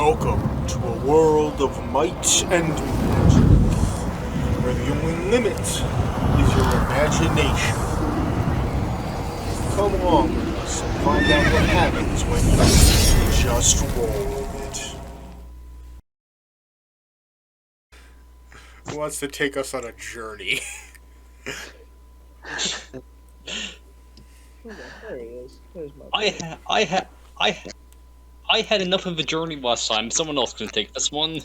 Welcome to a world of might and magic, where the only limit is your imagination. Come along with us and find out what happens when you just roll with it. Who wants to take us on a journey? There he is. There's my I had enough of a journey last time. Someone else can take this one.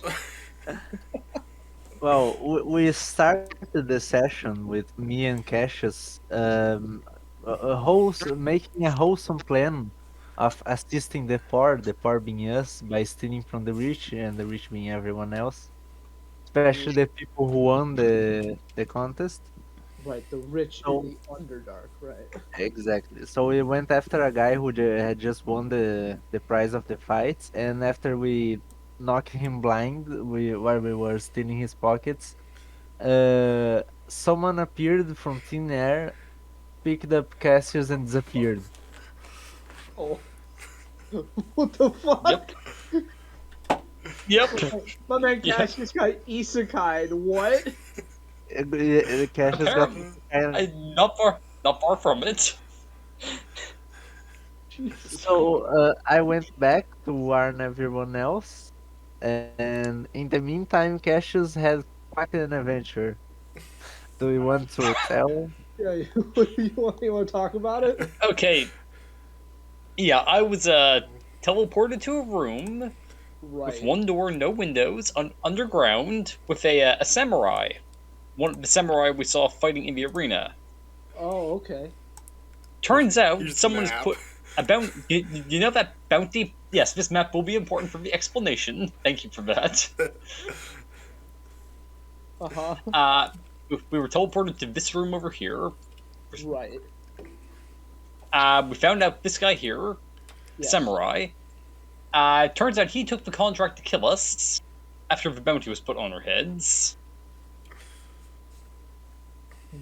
Well, we started the session with me and Cassius making a wholesome plan of assisting the poor being us, by stealing from the rich, and the rich being everyone else, especially the people who won the contest. right, the rich in So the Underdark, right? exactly. So we went after a guy who had just won the prize of the fights, and after we knocked him blind, while we were stealing his pockets, someone appeared from thin air, picked up Cassius, and disappeared. Oh, what the fuck? Yep. Yep. My man Yeah. Cassius got isekai'd. What? Cassius got Apparently, not far from it. Jesus. so I went back to warn everyone else, and in the meantime, Cassius had quite an adventure. Do you want to tell? Yeah, you want to talk about it? Okay. Yeah, I was teleported to a room Right. with one door, no windows, underground, with a samurai. One of the samurai we saw fighting in the arena. Oh, okay. Turns out Here's the someone's map. put a bounty. You know that bounty? Yes, this map will be important for the explanation. Thank you for that. Uh-huh. We were teleported to this room over here. Right. We found out this guy here, Yes. samurai. Turns out he took the contract to kill us after the bounty was put on our heads.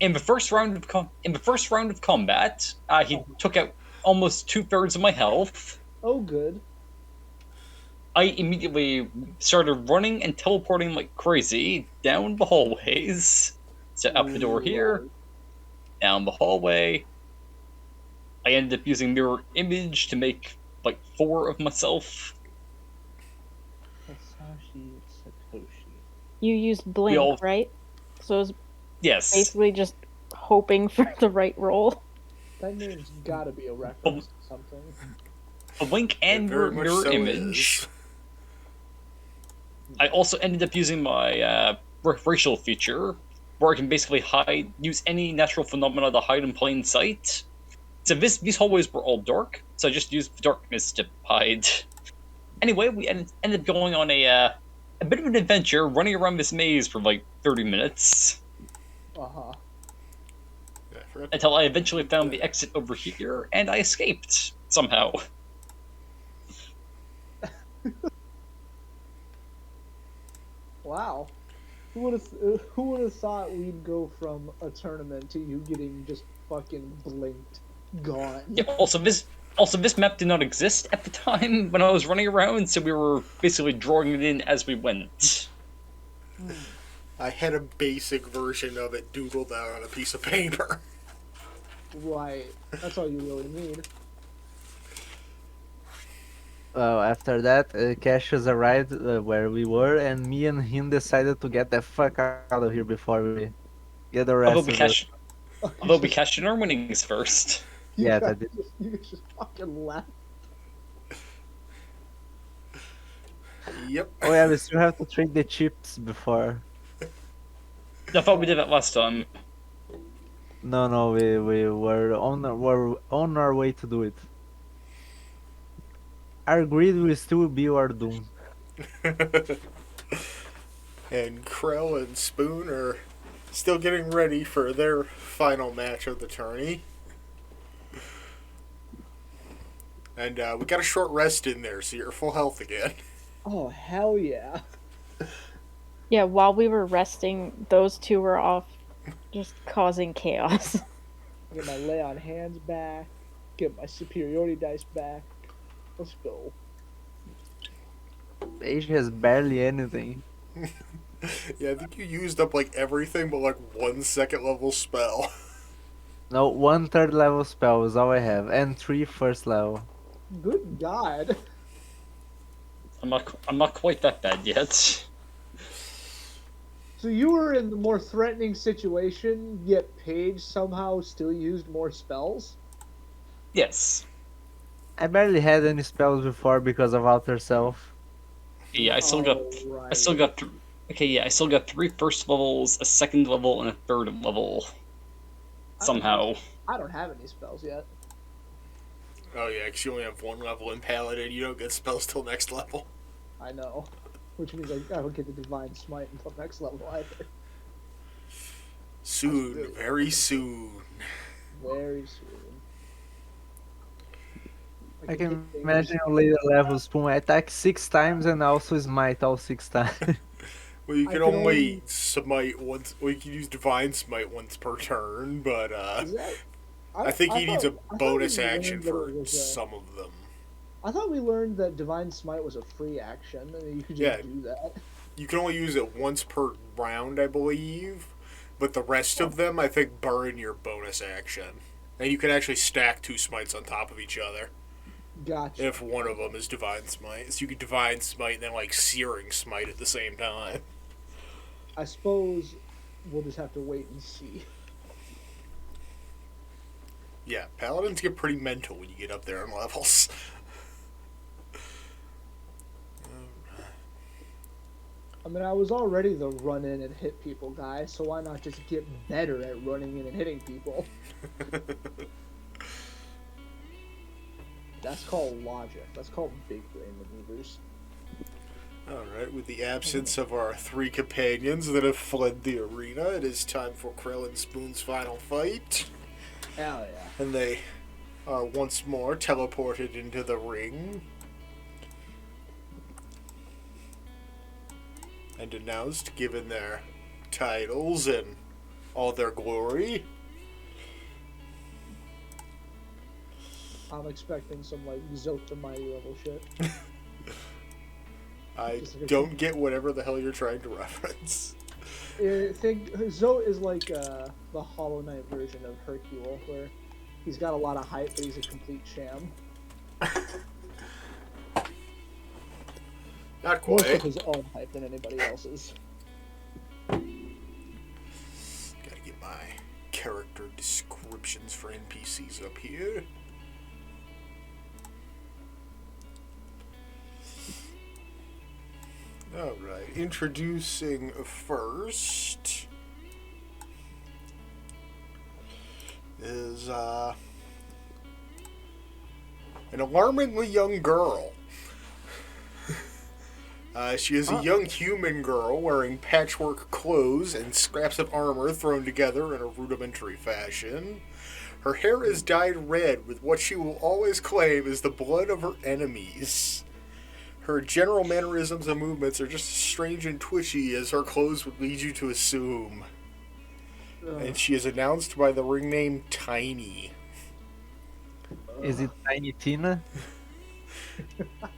In the first round of combat, he took out almost 2/3 of my health. Oh, good. I immediately started running and teleporting like crazy down the hallways. So out the door here, down the hallway. I ended up using mirror image to make like 4 of myself. Satoshi. You used blink, all- right? So it's Yes. basically just hoping for the right roll. That name's gotta be a reference to something. A link and Very much mirror so image. is. I also ended up using my racial feature, where I can basically use any natural phenomena to hide in plain sight. So these hallways were all dark, so I just used darkness to hide. Anyway, we ended up going on a bit of an adventure, running around this maze for like 30 minutes, Uh-huh. Yeah, I forgot until I eventually found the exit over here, and I escaped, somehow. Wow. Who would have thought we'd go from a tournament to you getting just fucking blinked, gone? Yeah, also this map did not exist at the time when I was running around, so we were basically drawing it in as we went. I had a basic version of it doodled out on a piece of paper. Right. That's all you really need. Well, after that, Cassius arrived where we were, and me and him decided to get the fuck out of here before we get Although we arrested. cashed in our winnings first. You Yeah, guys that you guys just fucking left. Yep. Oh yeah, we still have to trade the chips before. I thought we did that last time. No, we were on our way to do it. Our greed will still be our doom. And Krell and Spoon are still getting ready for their final match of the tourney. And we got a short rest in there, so you're full health again. Oh hell yeah. Yeah, while we were resting, those two were off just causing chaos. Get my lay on hands back. Get my superiority dice back. Let's go. Mage has barely anything. Yeah, I think you used up like everything but like 1 second level spell. No, 1/3 level spell is all I have, and 3 first level. Good God. I'm not quite that bad yet. So you were in the more threatening situation, yet Paige somehow still used more spells? Yes. I barely had any spells before because of Outer Self. Yeah, Oh, I still right. got okay, yeah, I still got 3 first levels, a second level, and a third level. I don't have Somehow. I don't have any spells yet. Oh yeah, because you only have 1 level in Paladin. You don't get spells till next level. I know. Which means I don't get the Divine Smite until next level either. Soon, really very soon. Very soon. I can hit can things. imagine on later levels, boom, I attack 6 times and also smite all 6 times. Well, you I can can only smite once. Well, you can use Divine Smite once per turn, but Is that? I think he needs a I thought bonus we action learned that for it was some of them. I thought we learned that Divine Smite was a free action, and you could just Yeah. do that. You can only use it once per round, I believe. But the rest of them, I think, burn your bonus action. And you can actually stack 2 smites on top of each other Gotcha. if one of them is Divine Smite. So you could Divine Smite and then, like, Searing Smite at the same time. I suppose we'll just have to wait and see. Yeah, Paladins get pretty mental when you get up there in levels. I mean, I was already the run in and hit people guy, so why not just get better at running in and hitting people? That's called logic. That's called big brain maneuvers. Alright, with the absence of our 3 companions that have fled the arena, it is time for Krill and Spoon's final fight. Hell yeah. And they are once more teleported into the ring and announced, given their titles and all their glory. I'm expecting some, like, Zote the Mighty level shit. I don't get whatever the hell you're trying to reference. I think Zote is like the Hollow Knight version of Hercule, where he's got a lot of hype, but he's a complete sham. Not More of quite. his own hype than anybody else's. Gotta get my character descriptions for NPCs up here. Alright, introducing first is an alarmingly young girl. She is a young human girl wearing patchwork clothes and scraps of armor thrown together in a rudimentary fashion. Her hair is dyed red with what she will always claim is the blood of her enemies. Her general mannerisms and movements are just as strange and twitchy as her clothes would lead you to assume. And she is announced by the ring name Tiny. Is it Tiny Tina?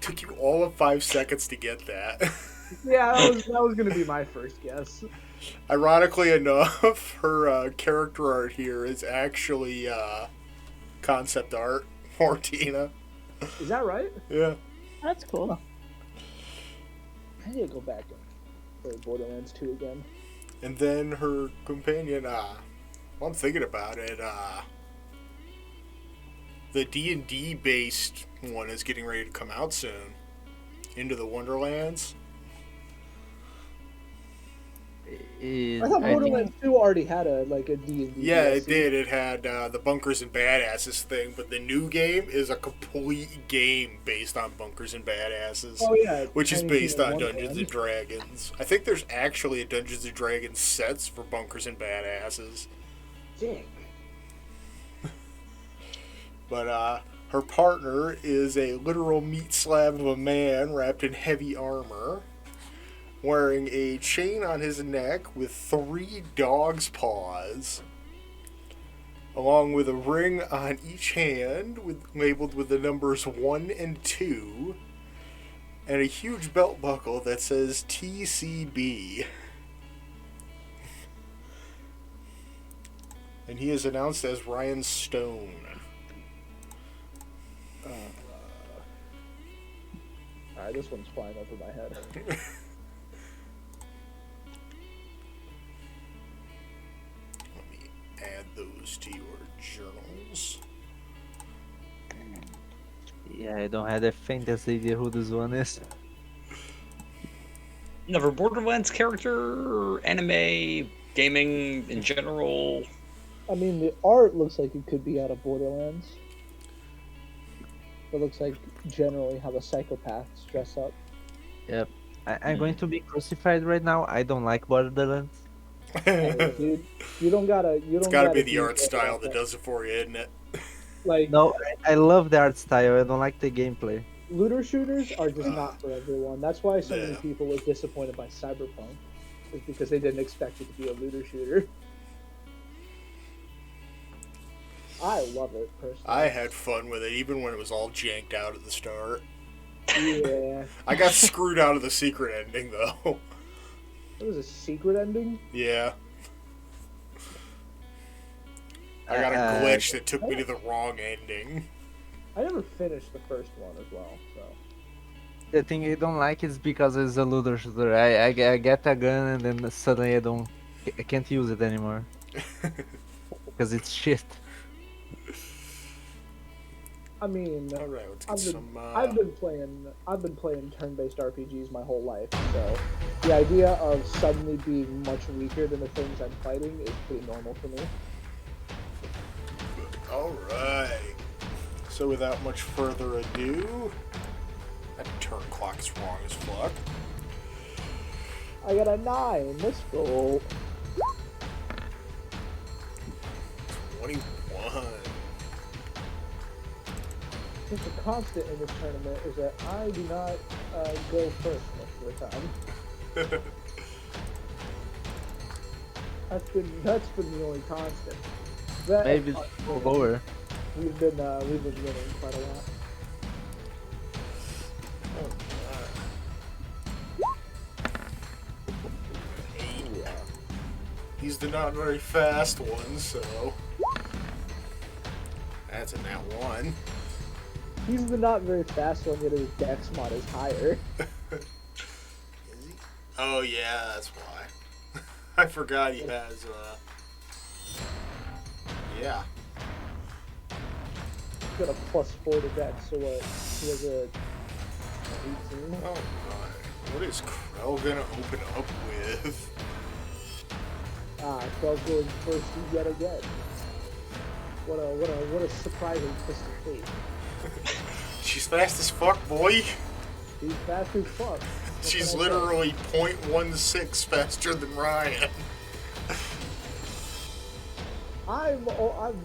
Took you all of 5 seconds to get that. Yeah, that was gonna be my first guess. Ironically enough, her character art here is actually concept art for Tina. Is that right? Yeah. That's cool. I need to go back and play Borderlands 2 again. And then her companion, I'm thinking about it, the D&D based one is getting ready to come out soon. Into the Wonderlands. I thought Borderlands 2 already had a D&D. Yeah, it DLC. did. It had the Bunkers and Badasses thing, but the new game is a complete game based on Bunkers and Badasses. Oh yeah, Which is Tiny based Tina on Wonderland. Dungeons and Dragons. I think there's actually a Dungeons and Dragons sets for Bunkers and Badasses. Dang. But her partner is a literal meat slab of a man wrapped in heavy armor, wearing a chain on his neck with 3 dog's paws, along with a ring on each hand labeled with the numbers 1 and 2, and a huge belt buckle that says TCB. And he is announced as Ryan Stone. Alright, this one's flying over my head. Let me add those to your journals. Yeah, I don't have the faintest idea who this one is. Another Borderlands character, anime, gaming in general. I mean, the art looks like it could be out of Borderlands. It looks like generally how the psychopaths dress up. Yep. I'm going to be crucified right now. I don't like Borderlands. Hey, dude, you don't gotta. You don't. It's gotta be the do art style that that. does it for you, isn't it? Like, No, I love the art style. I don't like the gameplay. looter shooters are just not for everyone. That's why so many Yeah. people were disappointed by Cyberpunk, is because they didn't expect it to be a looter shooter. I love it personally. I had fun with it, even when it was all janked out at the start. Yeah. I got screwed out of the secret ending, though. It was a secret ending. Yeah. I got a glitch that took me to the wrong ending. I never finished the first one as well, so. The thing I don't like is because it's a looter shooter. I get a gun and then suddenly I can't use it anymore because it's shit. I mean, Alright, let's get I've been playing turn-based RPGs my whole life, so the idea of suddenly being much weaker than the things I'm fighting is pretty normal for me. Alright. So without much further ado, that turn clock is wrong as fuck. I got a 9. Let's go. 21. Just a constant in this tournament is that I do not go first most of the time. That's been the only constant. That, Maybe it's lower. We've been winning quite a lot. He's the not very fast one, so that's a nat 1. He's the not very fast one, yet his dex mod is higher. Is he? Oh yeah, that's why. I forgot he has yeah. He's got a +4 to dex, so what? He has a 18. Oh my. What is Krell gonna open up with? Krell's going first yet again. What a surprising twist of fate. She's fast as fuck, boy. He's fast as fuck. She's literally 0.16 faster than Ryan.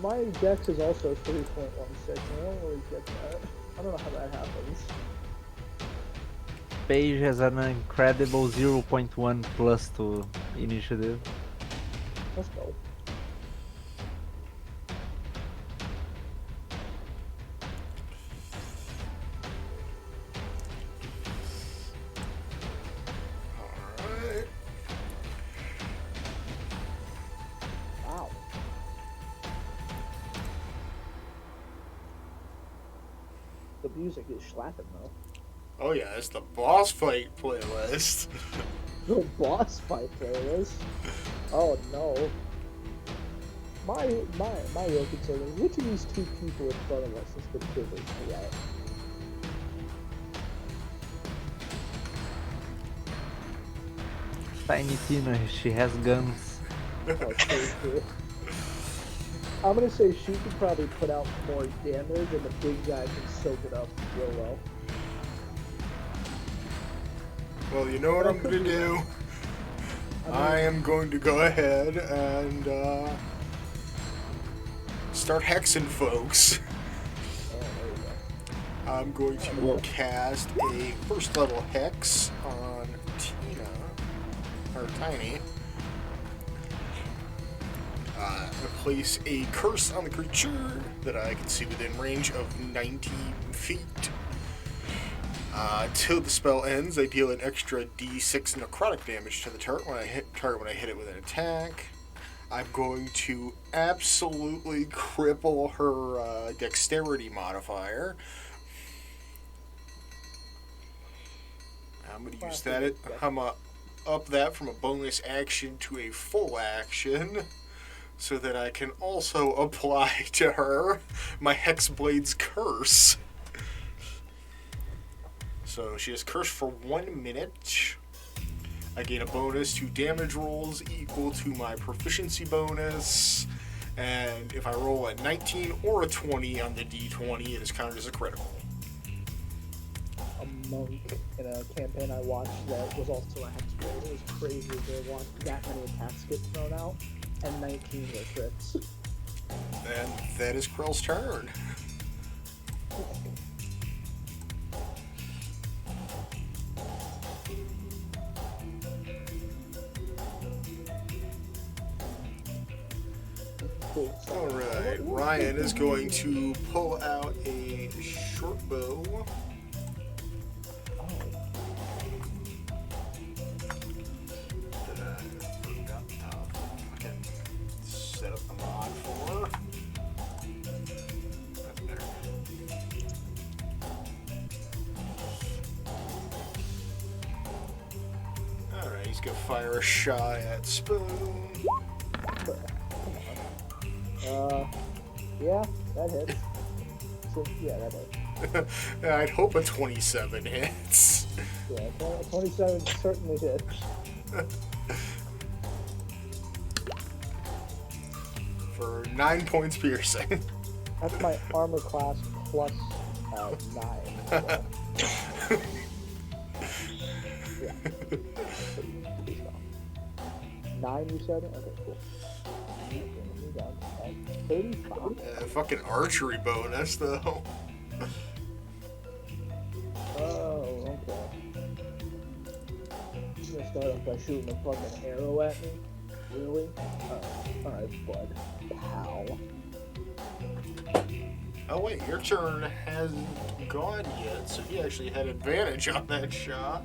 My dex is also 3.16, and I don't really get that. I don't know how that happens. Paige has an incredible 0.1 plus to initiative. Let's go. Alright. Wow. The music is slapping though. Oh yeah, it's the boss fight playlist. The boss fight playlist. Oh no. My real concern is which of these two people in front of us is the biggest threat? Tiny Tina, she has guns. Oh, true. I'm gonna say she could probably put out more damage and the big guy can soak it up real well. Well, you know what I'm gonna do? I am going to go ahead and start hexing folks. Oh, there you go. I'm going to cast a first level hex on Tina, or Tiny. Place a curse on the creature that I can see within range of 90 feet. Till the spell ends, I deal an extra d6 necrotic damage to the target when I hit it with an attack. I'm going to absolutely cripple her dexterity modifier. I'm going to use that. I'm going to up that from a bonus action to a full action so that I can also apply to her my Hexblade's Curse. So she has Curse for 1 minute. I gain a bonus to damage rolls equal to my proficiency bonus. And if I roll a 19 or a 20 on the d20, it is counted as a critical. A monk in a campaign I watched that was also a hexblade. It was crazy to watch that many attacks get thrown out, and 19 were crits. And that is Krill's turn. Cool. Alright, Ryan is going to pull out a short bow. Oh, That I forgot to fucking set up the mod for. That's better. Alright, he's gonna fire a shot at Spoon. yeah, that hits. So, yeah, that hits. I'd hope a 27 hits. Yeah, 27 certainly hits. For 9 points piercing. That's my armor class plus 9. So. Yeah. 9, you said? Okay, cool. 35? Fucking archery bonus, though. Oh, okay. I'm gonna start off by shooting a fucking arrow at me. Really? Alright, bud. Pow. Oh wait, your turn hasn't gone yet, so he actually had advantage on that shot.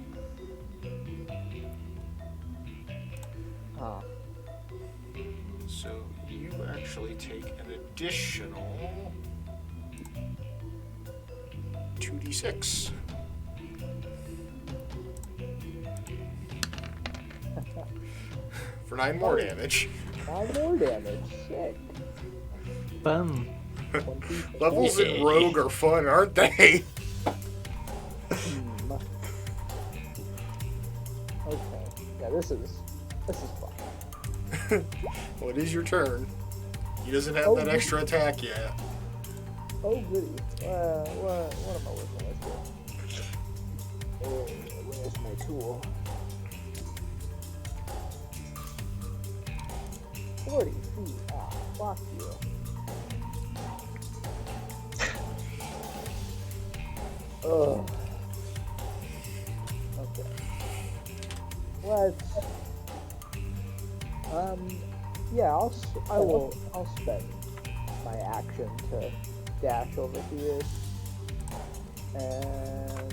Huh. So you actually take an additional 2d6. For 9 more damage. 9 more damage. Shit. Fun. Levels in Rogue are fun, aren't they? Okay. Yeah, this is fun. Well, it is your turn. He doesn't have that extra attack yet. Oh goody. What am I working with here? Where's my tool? 40 feet. Ah, fuck you. Ugh. Okay. Let's. Yeah, I'll spend my action to dash over here. And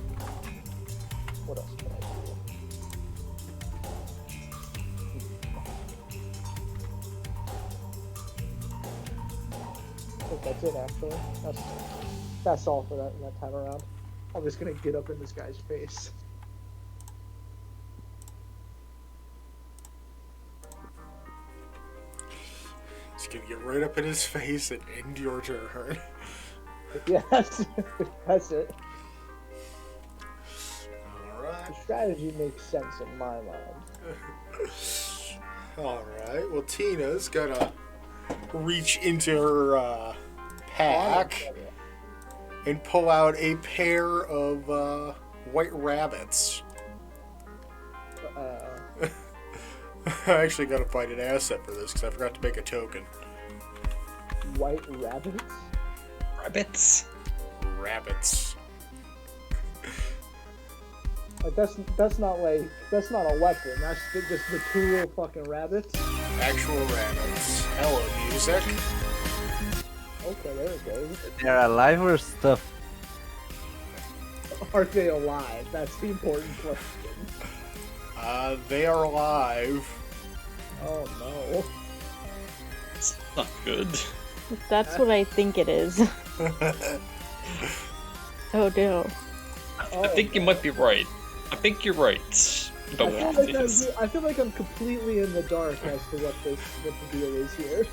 what else can I do? I think that's it actually. That's all for that time around. I'm just gonna get up in this guy's face. He's gonna get right up in his face and end your turn. Yeah, that's it. Alright. The strategy makes sense in my mind. Alright, well, Tina's gonna reach into her pack and pull out a pair of white rabbits. I actually gotta find an asset for this because I forgot to make a token. White rabbits? Rabbits? Rabbits. Like that's not a weapon. That's just the two little fucking rabbits. Actual rabbits. Hello, music. Okay, there it goes. They're alive or stuff? Are they alive? That's the important question. They are alive. Oh no. It's not good. That's what I think it is. Oh no. I think you might be right. I think you're right. About what it is. I feel like I'm completely in the dark as to what the deal is here.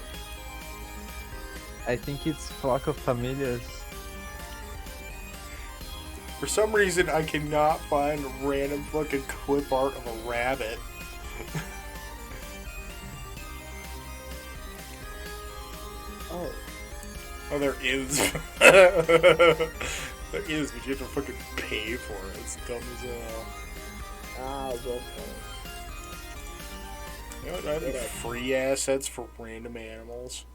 I think it's Flock of Familiars. For some reason, I cannot find random fucking clip art of a rabbit. Oh. Oh, there is. There is, but you have to fucking pay for it. It's dumb as hell. Ah, well, You know what? I have free assets for random animals.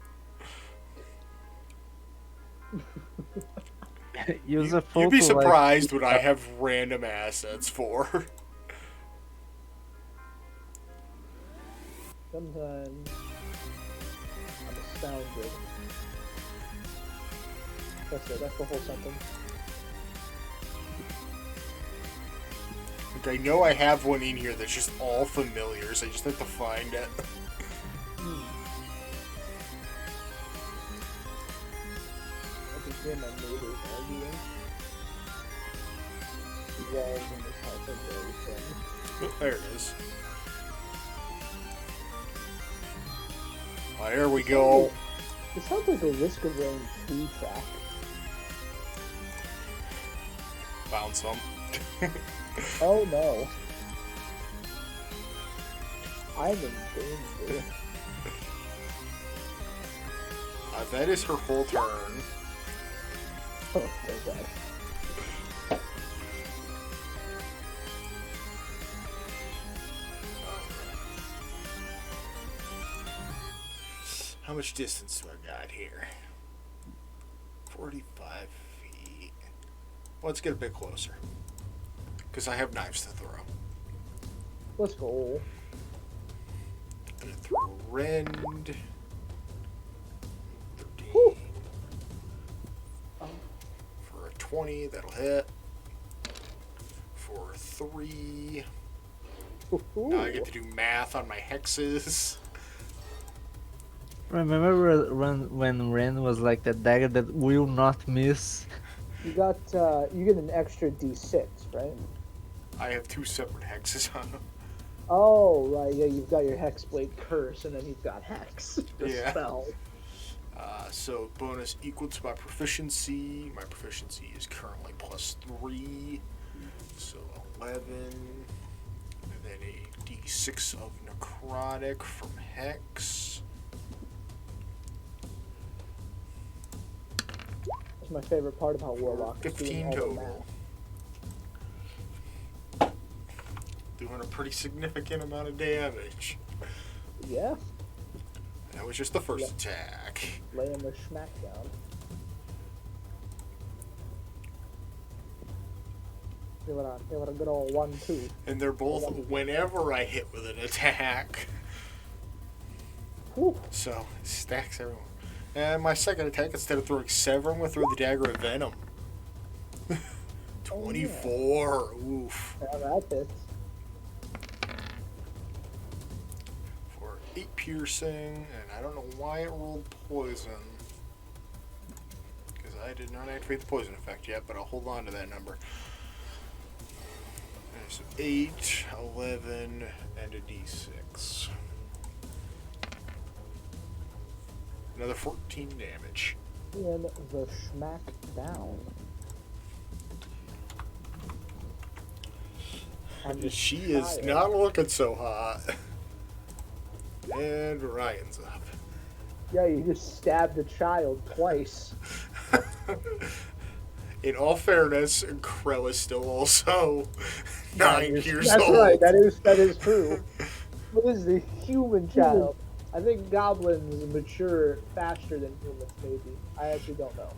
Use a photo. You'd be surprised like... what I have random assets for. Sometimes I'm astounded. That's it. That's the whole sentence. Like, I know I have one in here that's just all familiars. I just have to find it. I can hear my neighbors arguing. The walls in this house are very thin. Oh, there it is. Oh, there we go. It sounds like a Risk of Rain 2 track. Found some. Oh no. I'm in danger. That is her whole turn. Oh, thank God. How much distance do I got here? 45 feet. Let's get a bit closer. Because I have knives to throw. Let's go. I'm going to throw rend. 13. Woo. For a 20, that'll hit. For 3. Now I get to do math on my hexes. Remember when Ren was like the dagger that will not miss? You got, you get an extra D6, right? I have 2 separate hexes on them. Oh, right, yeah, you've got your Hexblade Curse, and then you've got Hex, the Yeah. spell. So bonus equal to my proficiency. My proficiency is currently +3. So 11. And then a D6 of necrotic from Hex. That's my favorite part about Warlock. is doing 15 all the total. math. Doing a pretty significant amount of damage. Yeah, That was just the first attack. laying the smack down. Give it a good old 1-2. And they're both whenever I hit with an attack. Whew. So, it stacks everyone. And my second attack, instead of throwing 7, I'm going to throw the Dagger of Venom. 24. Oof. Yeah, that hits. For 8 piercing, and I don't know why it rolled poison. Because I did not activate the poison effect yet, but I'll hold on to that number. There's 8, 11, and a d6. Another 14 damage. In the smack down. And She is not looking so hot. And Ryan's up. Yeah, you just stabbed a child twice. In all fairness, Krell is still also 9 years That's old. right, that is true. What is the human child? I think goblins mature faster than humans, maybe. I actually don't know.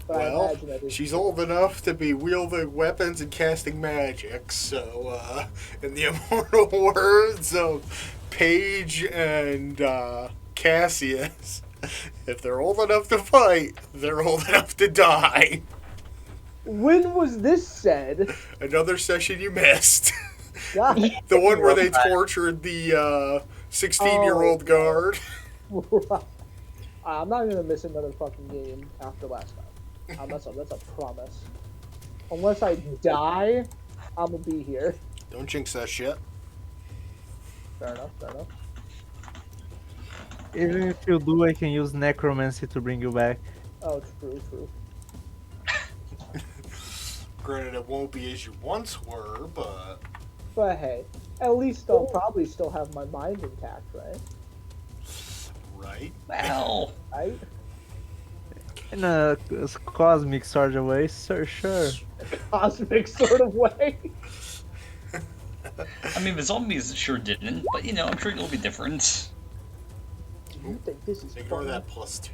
But I Well, imagine that is she's old enough to be wielding weapons and casting magic, so, in the immortal words of Paige and Cassius, if they're old enough to fight, they're old enough to die. When was this said? Another session you missed. God. The one where they tortured the 16-year-old guard. I'm not gonna miss another fucking game after last time. That's a promise. Unless I die, I'm gonna be here. Don't jinx that shit. Fair enough. Even if you do, I can use necromancy to bring you back. Oh, true. Granted, it won't be as you once were, but... But hey, at least I'll probably still have my mind intact, right? Right? Well, Right? In a cosmic sort of way, sure. Cosmic sort of way. I mean, the zombies sure didn't, but you know, I'm sure it'll be different. Do you think this is Ignore funny? that +2.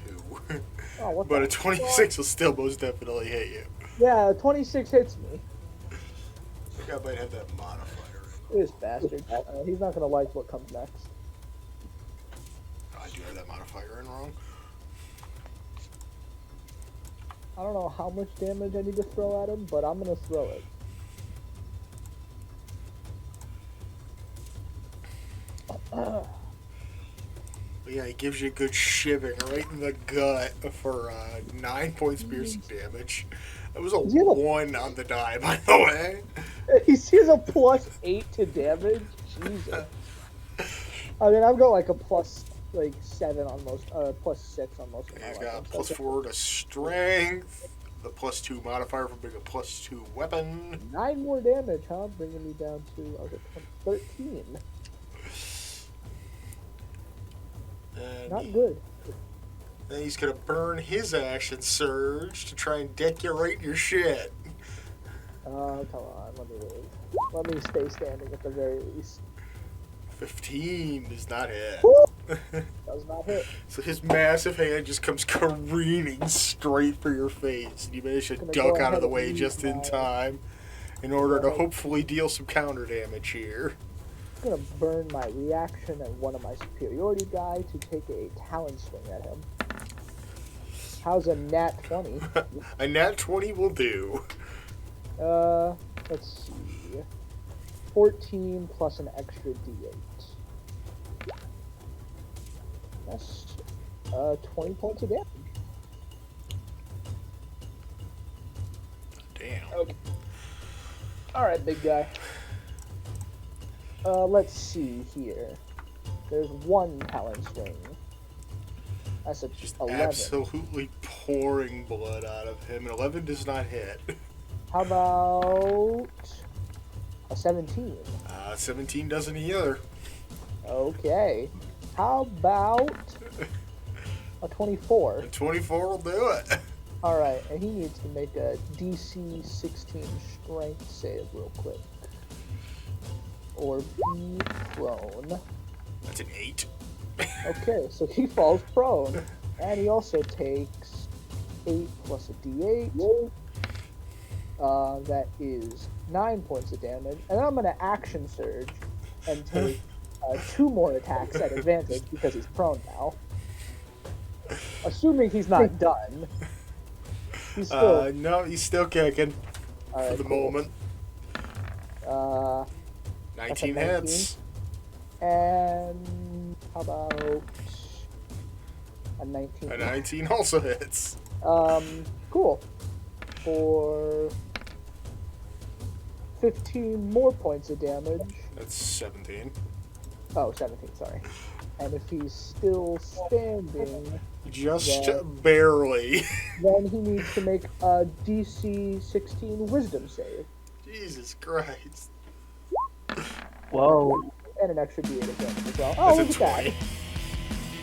Oh, what But the a 26 will still most definitely hit you. Yeah, 26 hits me. I think I might have that modifier. This bastard. He's not gonna like what comes next. Oh, I do have that modifier in wrong. I don't know how much damage I need to throw at him, but I'm gonna throw it. But yeah, he gives you a good shivving right in the gut for 9 points piercing damage. That was a 1 on the die, by the way. He sees a +8 to damage. Jesus. I mean, I've got like a +7 on most, +6 on most of my He's weapons. got +4 to strength, the +2 modifier for being a +2 weapon. 9 more damage, huh? Bringing me down to 13. And Not good. then he's gonna burn his action surge to try and deck you right in your shit. Come on, let me leave. Let me stay standing at the very least. 15 does not hit. Does not hit. So his massive hand just comes careening straight for your face, and you manage to Gonna duck go out ahead of the and way use just in my- time in order to hopefully deal some counter damage here. I'm gonna burn my reaction and one of my superiority die to take a talon swing at him. How's a nat 20? A nat 20 will do. Let's see. 14 plus an extra d8. That's 20 points of damage. Damn. Okay. Alright, big guy. Let's see here. There's one talon swing. That's a Just 11. absolutely pouring blood out of him. An 11 does not hit. How about a 17? 17 doesn't either. Okay. How about a 24? A 24 will do it. Alright, and he needs to make a DC 16 strength save real quick. Or be prone. That's an 8. Okay, so he falls prone. And he also takes 8 plus a d8. That is 9 points of damage. And then I'm going to action surge and take 2 more attacks at advantage because he's prone now. Assuming he's not done. He's still... No, he's still kicking for the moment. 19 hits. And how about a 19? A 19 also hits. Cool. For 15 more points of damage. That's 17. Oh, 17, sorry. And if he's still standing, Just barely. then he needs to make a DC 16 wisdom save. Jesus Christ. Whoa. And an extra d8 advantage as well. Oh, That's look a at 20. that.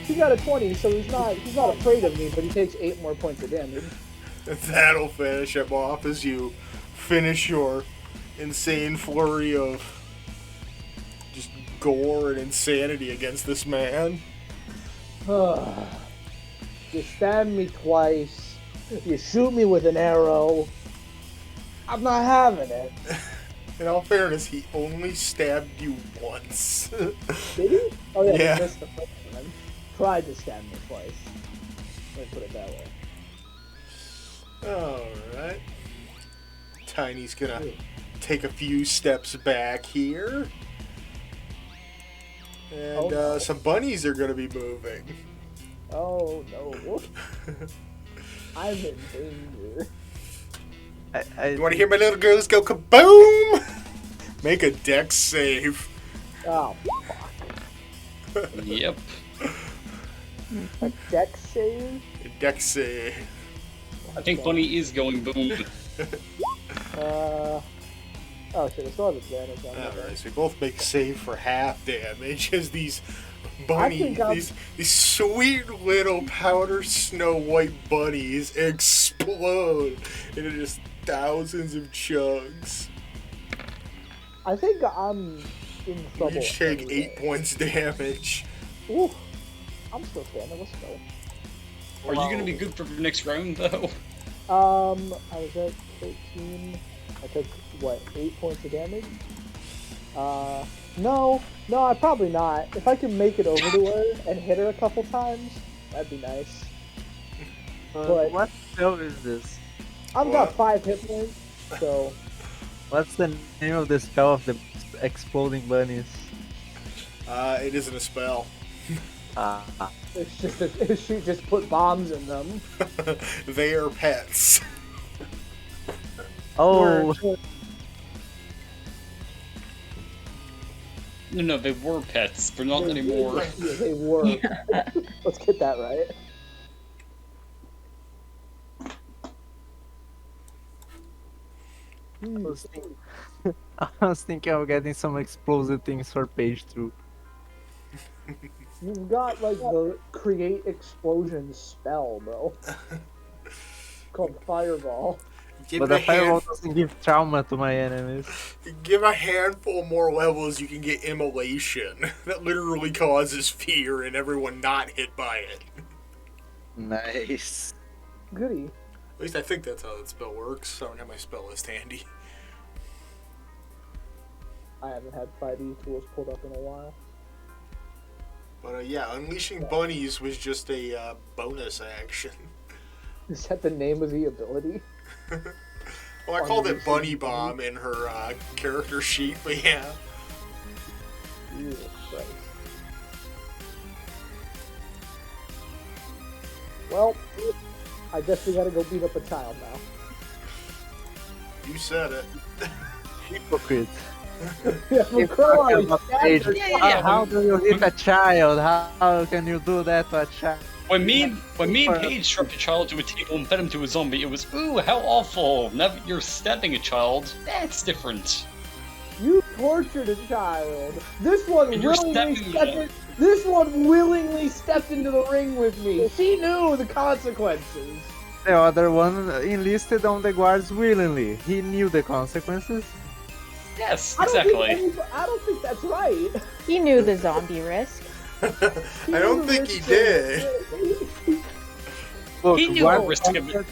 He got a 20, so he's not afraid of me, but he takes 8 more points of damage. That'll finish him off as you finish your insane flurry of just gore and insanity against this man. You stab me twice. You shoot me with an arrow. I'm not having it. In all fairness, he only stabbed you once. Did he? Oh yeah, Yeah. he missed the first one. Tried to stab me twice. Let me put it that way. Alright. Tiny's gonna take a few steps back here. And no. some bunnies are gonna be moving. Oh no. I'm in danger. You wanna hear my little girls go kaboom? Make a dex save. Oh, Yep. a deck save? A dex save. I think Bunny is going boom. Oh shit, I still have advantage on that. Alright, so we both make save for half damage as these I bunnies, think I'm- these sweet little powder snow white bunnies explode into just thousands of chunks. I think I'm in We trouble. each take anyway. 8 points damage. Ooh, I'm still standing. Let's go. Are you gonna be good for the next round though? I was at 13. I took what 8 points of damage. No, I probably not. If I can make it over to her and hit her a couple times, that'd be nice. But- What spell is this? I've What? got 5 hit points, so What's the name of the spell of the exploding bunnies? It isn't a spell. she just put bombs in them. They are pets. Oh, No, they were pets, but not anymore. Yeah, they were. Let's get that right. I was thinking of getting some explosive things for page 2. You've got like the create explosion spell, bro. Called Fireball. Give But a the fireball hand- doesn't give trauma to my enemies. Give a handful more levels, you can get immolation. That literally causes fear and everyone not hit by it. Nice. Goody. At least I think that's how that spell works. I don't have my spell list handy. I haven't had 5e tools pulled up in a while. But yeah, unleashing bunnies was just a bonus action. Is that the name of the ability? Well, I called it Bunny Bomb in her character sheet, but yeah. Jesus Christ. Well, I guess we gotta go beat up a child now. You said it. Hypocrite. Yeah, Keep McCrow talking already about stabbed page. her. How do you hit a child? How can you do that to a child? When me and Paige strapped a child to a table and fed him to a zombie, it was, ooh, how awful. Now that you're stabbing a child, that's different. You tortured a child. This one And you're willingly stepping stepped in. in, This one willingly stepped into the ring with me. She knew the consequences. The other one enlisted on the guards willingly. He knew the consequences. Yes, I don't exactly. think that's right. He knew the zombie risk. I don't think he did. Look, He knew guard what risk of it. contract-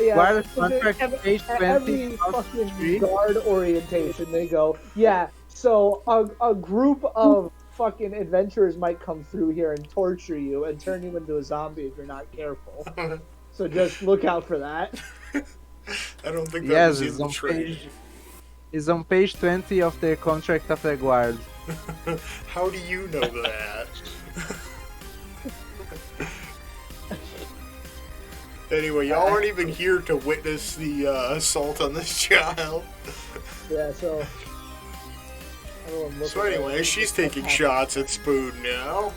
Yeah, Guard because contract page at 20, every not fucking 3. guard orientation, they go, yeah, so a group of fucking adventurers might come through here and torture you and turn you into a zombie if you're not careful. So just look out for that. I don't think that Yes, was in it's the on trade. It's on page 20 of the contract of the guard. How do you know that? Anyway, y'all aren't even here to witness the assault on this child. Yeah, so. everyone look So at anyway, it. she's taking shots at Spoon now.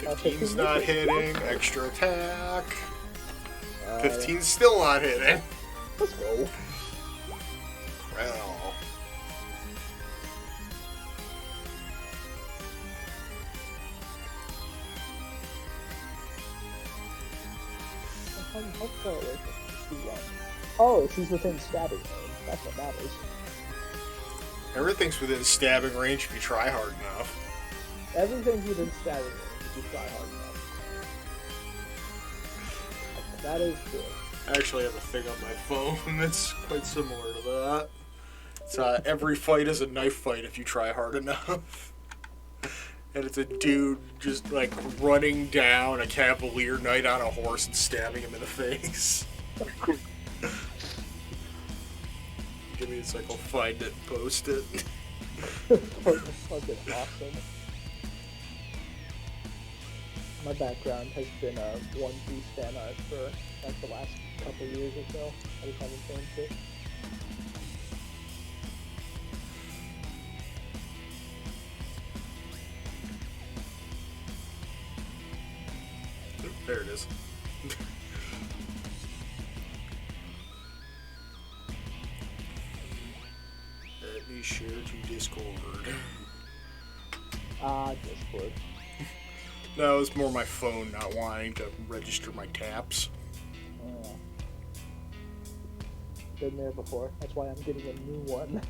Yeah. 15's not hitting. Extra attack. Uh, 15's still not hitting. Let's go. Well, How far away from she run? Oh, she's within stabbing range. That's what matters. everything's within stabbing range if you try hard enough. Everything's within stabbing range if you try hard enough. That is true. I actually have a thing on my phone that's quite similar to that. It's every fight is a knife fight if you try hard enough. And it's a dude just like running down a Cavalier knight on a horse and stabbing him in the face. Give me a sec, I'll find it and post it. Fucking awesome. My background has been a One Piece fan art for like the last couple years or so. I just haven't changed it. Oop, there it is. Let me share to Discord. Discord. No, it's more my phone not wanting to register my taps. Been there before. That's why I'm getting a new one.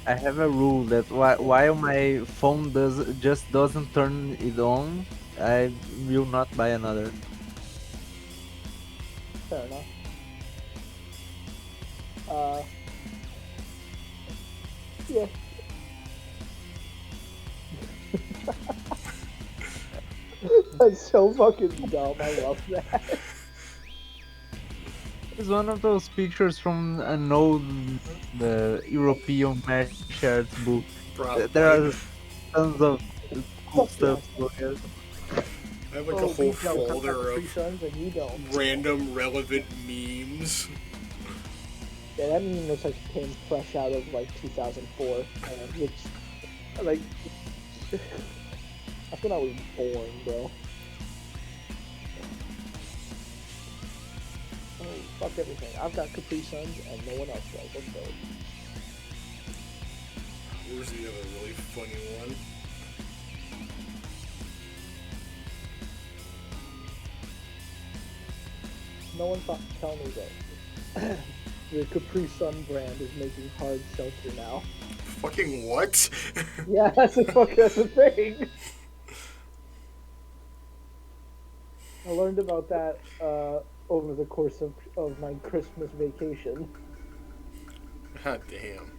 I have a rule that while my phone doesn't turn it on, I will not buy another. Fair enough. Yeah. That's so fucking dumb. I love that. It's one of those pictures from an old European martial arts book. Probably. There are tons of cool Fuck stuff. yeah. I have like Oh, a whole we don't cut folder Capri of Suns and you don't. random relevant memes. Yeah, that meme looks like it came fresh out of like 2004. It's like I thought I was born, bro. Oh, fuck everything. I've got Capri Suns and no one else does. Let's go. Where's the other really funny one? No one thought to tell me that the Capri Sun brand is making hard seltzer now. Fucking what? Yeah, that's a thing. I learned about that over the course of my Christmas vacation. God damn.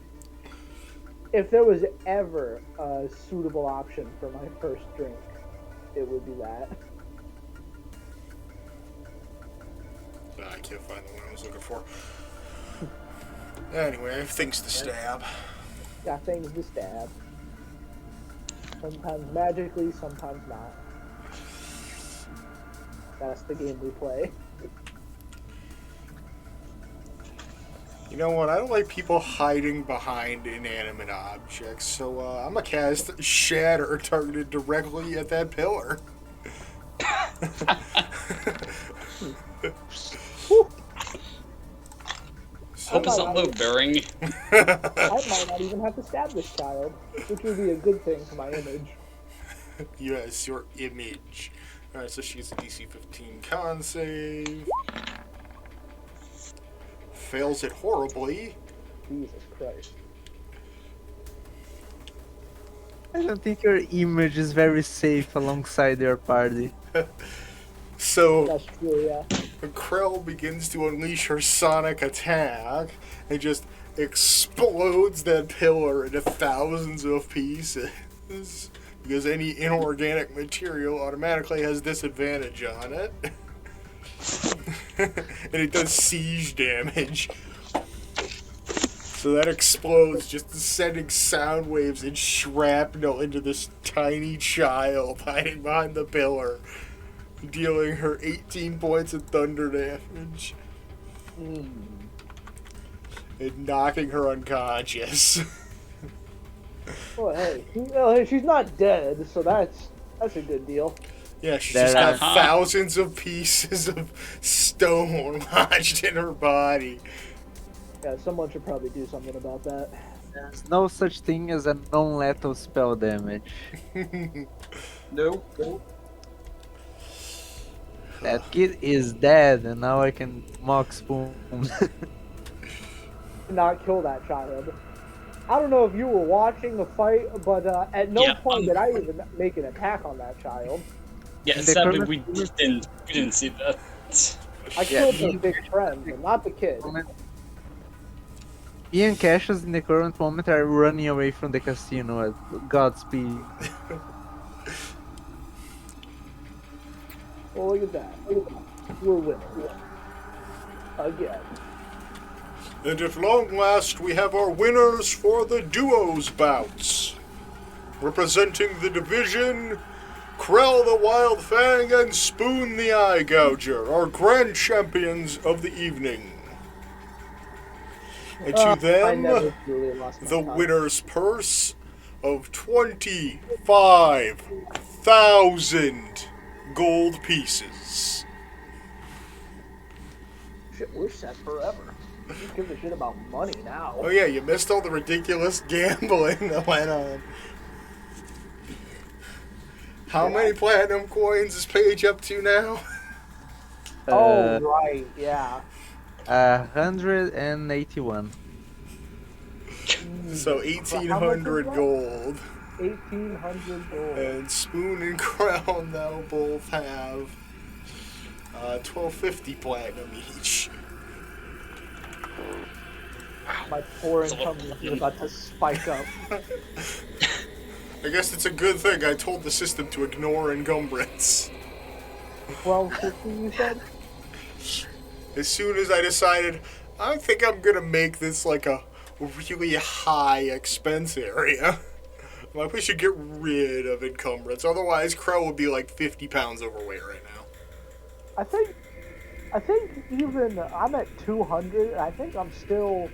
If there was ever a suitable option for my first drink, it would be that. I can't find the one I was looking for. Anyway, I have things to stab. Got things to stab. Sometimes magically, sometimes not. That's the game we play. You know what? I don't like people hiding behind inanimate objects, so I'm gonna cast Shatter targeted directly at that pillar. Hope it's not load bearing. I might not even have to stab this child, which would be a good thing for my image. Yes, your image. Alright, so she's a DC 15 con save. Fails it horribly. Jesus Christ. I don't think your image is very safe alongside your party. So That's true, yeah. Krell begins to unleash her sonic attack and just explodes that pillar into thousands of pieces. Because any inorganic material automatically has disadvantage on it. And it does siege damage. So that explodes, just sending sound waves and shrapnel into this tiny child hiding behind the pillar, dealing her 18 points of thunder damage. And knocking her unconscious. Well, hey, well, she's not dead, so that's a good deal. Yeah, she's just got thousands of pieces of stone lodged in her body. Yeah, someone should probably do something about that. There's no such thing as a non-lethal spell damage. Nope. That kid is dead, and now I can mock spoon. Not kill that child. I don't know if you were watching the fight, but at no point did I even make an attack on that child. Yeah, sadly we didn't see that. I killed the big friend, but not the kid. Me and Cassius in the current moment are running away from the casino at Godspeed. Well, look at that. We're winning. Again. And at long last, we have our winners for the duos bouts. Representing the division, Krell the Wild Fang and Spoon the Eye Gouger are grand champions of the evening. And to I them, never really lost my the touch. winner's purse of 25,000 gold pieces. Shit, we're set forever. Who gives a shit about money now? Oh yeah, you missed all the ridiculous gambling that went on. How many platinum coins is Paige up to now? Oh, right, yeah. 181. So 1,800 gold. 1,800 gold. And Spoon and Crown now both have 1,250 platinum each. My poor income is about to spike up. I guess it's a good thing I told the system to ignore encumbrance. 1,250, you said? As soon as I decided, I think I'm gonna make this like a really high expense area. Like, we should get rid of encumbrance, otherwise Crow would be like 50 pounds overweight right now. I think even I'm at 200, and I think I'm still...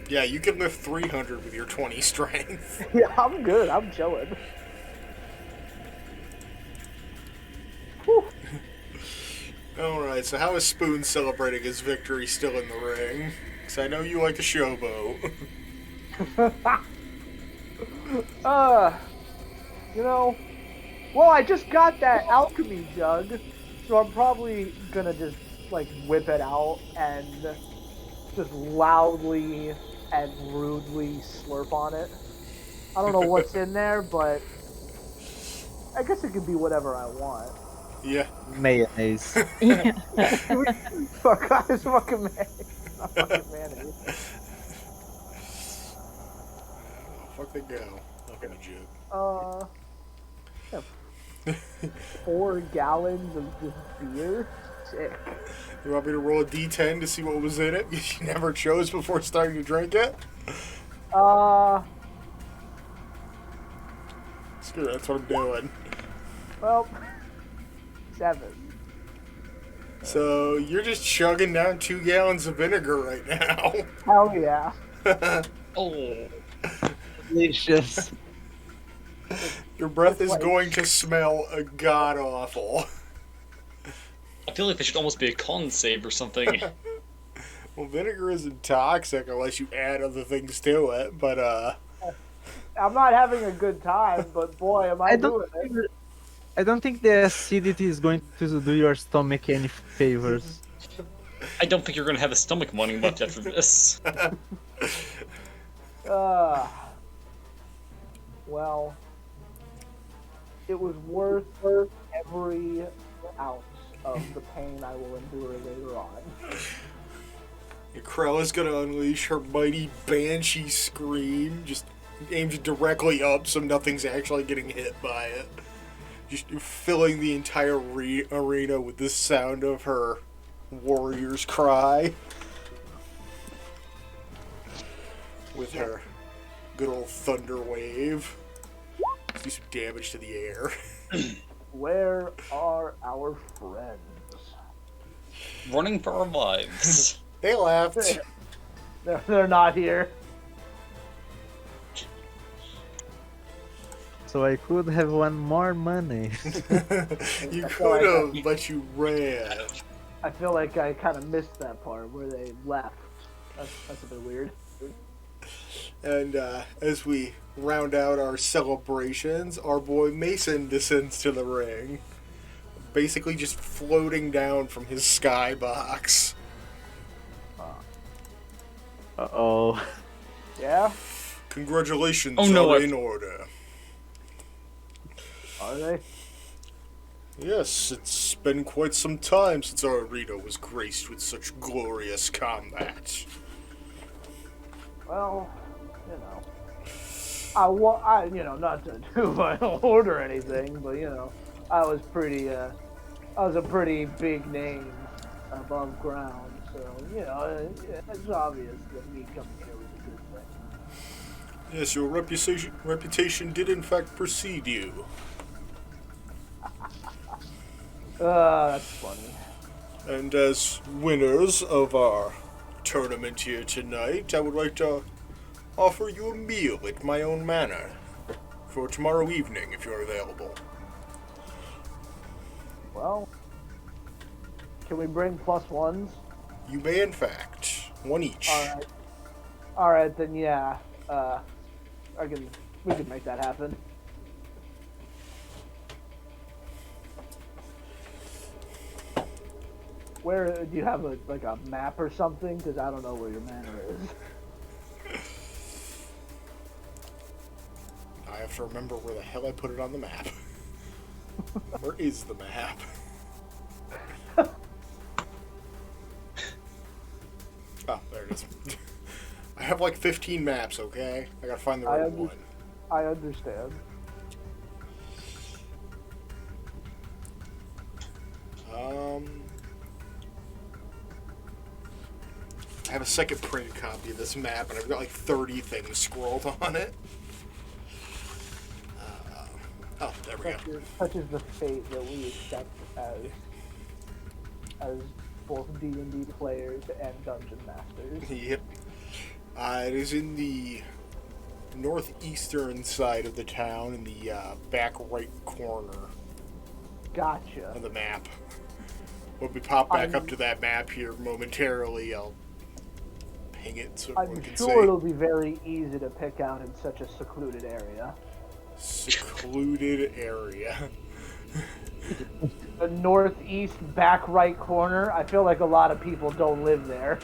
Yeah, you can lift 300 with your 20 strength. Yeah, I'm good. I'm chilling. Whew. Alright, so how is Spoon celebrating his victory still in the ring? Because I know you like a showboat. You know, well, I just got that alchemy jug, so I'm probably gonna just, like, whip it out and just loudly and rudely slurp on it. I don't know what's in there, but I guess it could be whatever I want. Yeah. Mayonnaise. Yeah. Fuck, guys, fucking mayonnaise. Not fucking mayonnaise. Fuck they go. Not gonna joke. Yeah, 4 gallons of just beer? Sick. You want me to roll a d10 to see what was in it? You never chose before starting to drink it? Screw it, that's what I'm doing. Well, 7. So, you're just chugging down 2 gallons of vinegar right now. Hell yeah. Oh, Delicious. Your breath is going to smell god-awful. I feel like there should almost be a con save or something. Well, vinegar isn't toxic unless you add other things to it, but, I'm not having a good time, but boy, am I doing it. I don't think the acidity is going to do your stomach any favors. I don't think you're going to have a stomach wanting much after this. Well, it was worth every ounce of the pain I will endure later on. Krell is gonna unleash her mighty banshee scream, just aimed directly up so nothing's actually getting hit by it. Just filling the entire arena with the sound of her warrior's cry. With her good old thunder wave. Let's do some damage to the air. Where are our friends? Running for our lives. They laughed. They're not here. So I could have won more money. You could have, but you ran. I feel like I kind of missed that part where they left. That's a bit weird. And as we round out our celebrations, our boy Mason descends to the ring. Basically just floating down from his skybox. Uh-oh. Yeah? Congratulations Oh, no, are I- in order. Are they? Yes, it's been quite some time since our arena was graced with such glorious combat. Well, you know. I not to do my own order or anything, but, you know, I was pretty was a pretty big name above ground, so it's obvious that me coming here was a good thing. Yes, your reputation did in fact precede you. That's funny. And as winners of our tournament here tonight, I would like to offer you a meal at my own manor for tomorrow evening if you're available. Well, can we bring +1s? You may, in fact, one each. All right, then yeah. We can make that happen. Where do you have a map or something? Because I don't know where your manor is. I have to remember where the hell I put it on the map. Where is the map? Oh, there it is. I have like 15 maps, okay? I gotta find the right one. I understand. I have a second printed copy of this map, and I've got like 30 things scrolled on it. Oh, there we go. Such is the fate that we accept as both D&D players and dungeon masters. Yep. It is in the northeastern side of the town, in the back right corner Gotcha. of the map. When we pop back up to that map here momentarily, I'll ping it so everyone can see. I'm sure it'll be very easy to pick out in such a secluded area. Secluded area. The northeast back right corner. I feel like a lot of people don't live there.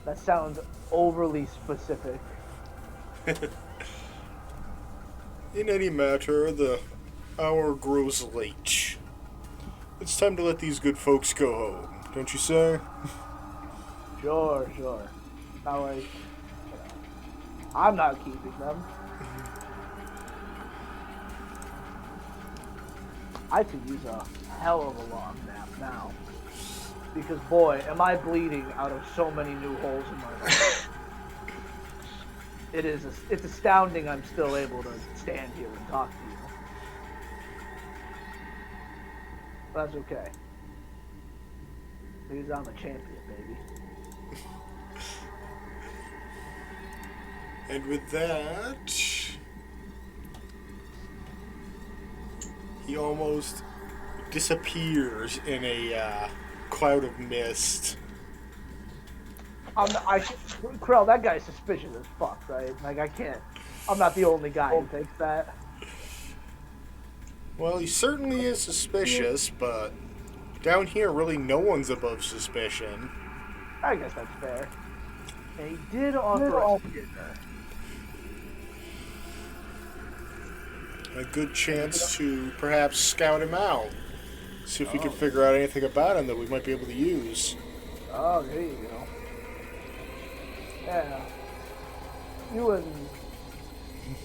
That sounds overly specific. In any matter, the hour grows late. It's time to let these good folks go home, don't you say? Sure. I'm not keeping them. I could use a hell of a long nap now. Because boy, am I bleeding out of so many new holes in my life. It's astounding I'm still able to stand here and talk to you. But that's okay. Because I'm a champion, baby. And with that, he almost disappears in a cloud of mist. Krell, that guy's suspicious as fuck, right? Like, I'm not the only guy who thinks that. Well, he certainly is suspicious, but down here, really no one's above suspicion. I guess that's fair. And he did offer us dinner. A good chance to perhaps scout him out. See if we can figure out anything about him that we might be able to use. Oh, there you go. Yeah.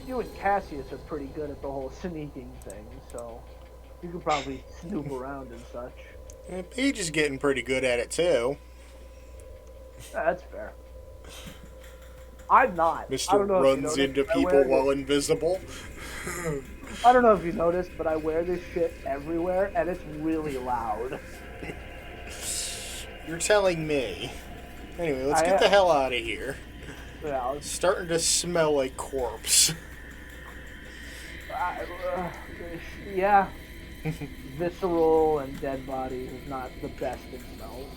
You and Cassius are pretty good at the whole sneaking thing, so you could probably snoop around and such. And Paige is getting pretty good at it too. Yeah, that's fair. I'm not. Mr. runs into people while invisible. I don't know if you noticed, but I wear this shit everywhere, and it's really loud. You're telling me. Anyway, let's get the hell out of here. Yeah, It's starting to smell like corpse. Yeah. Visceral and dead bodies is not the best it smells.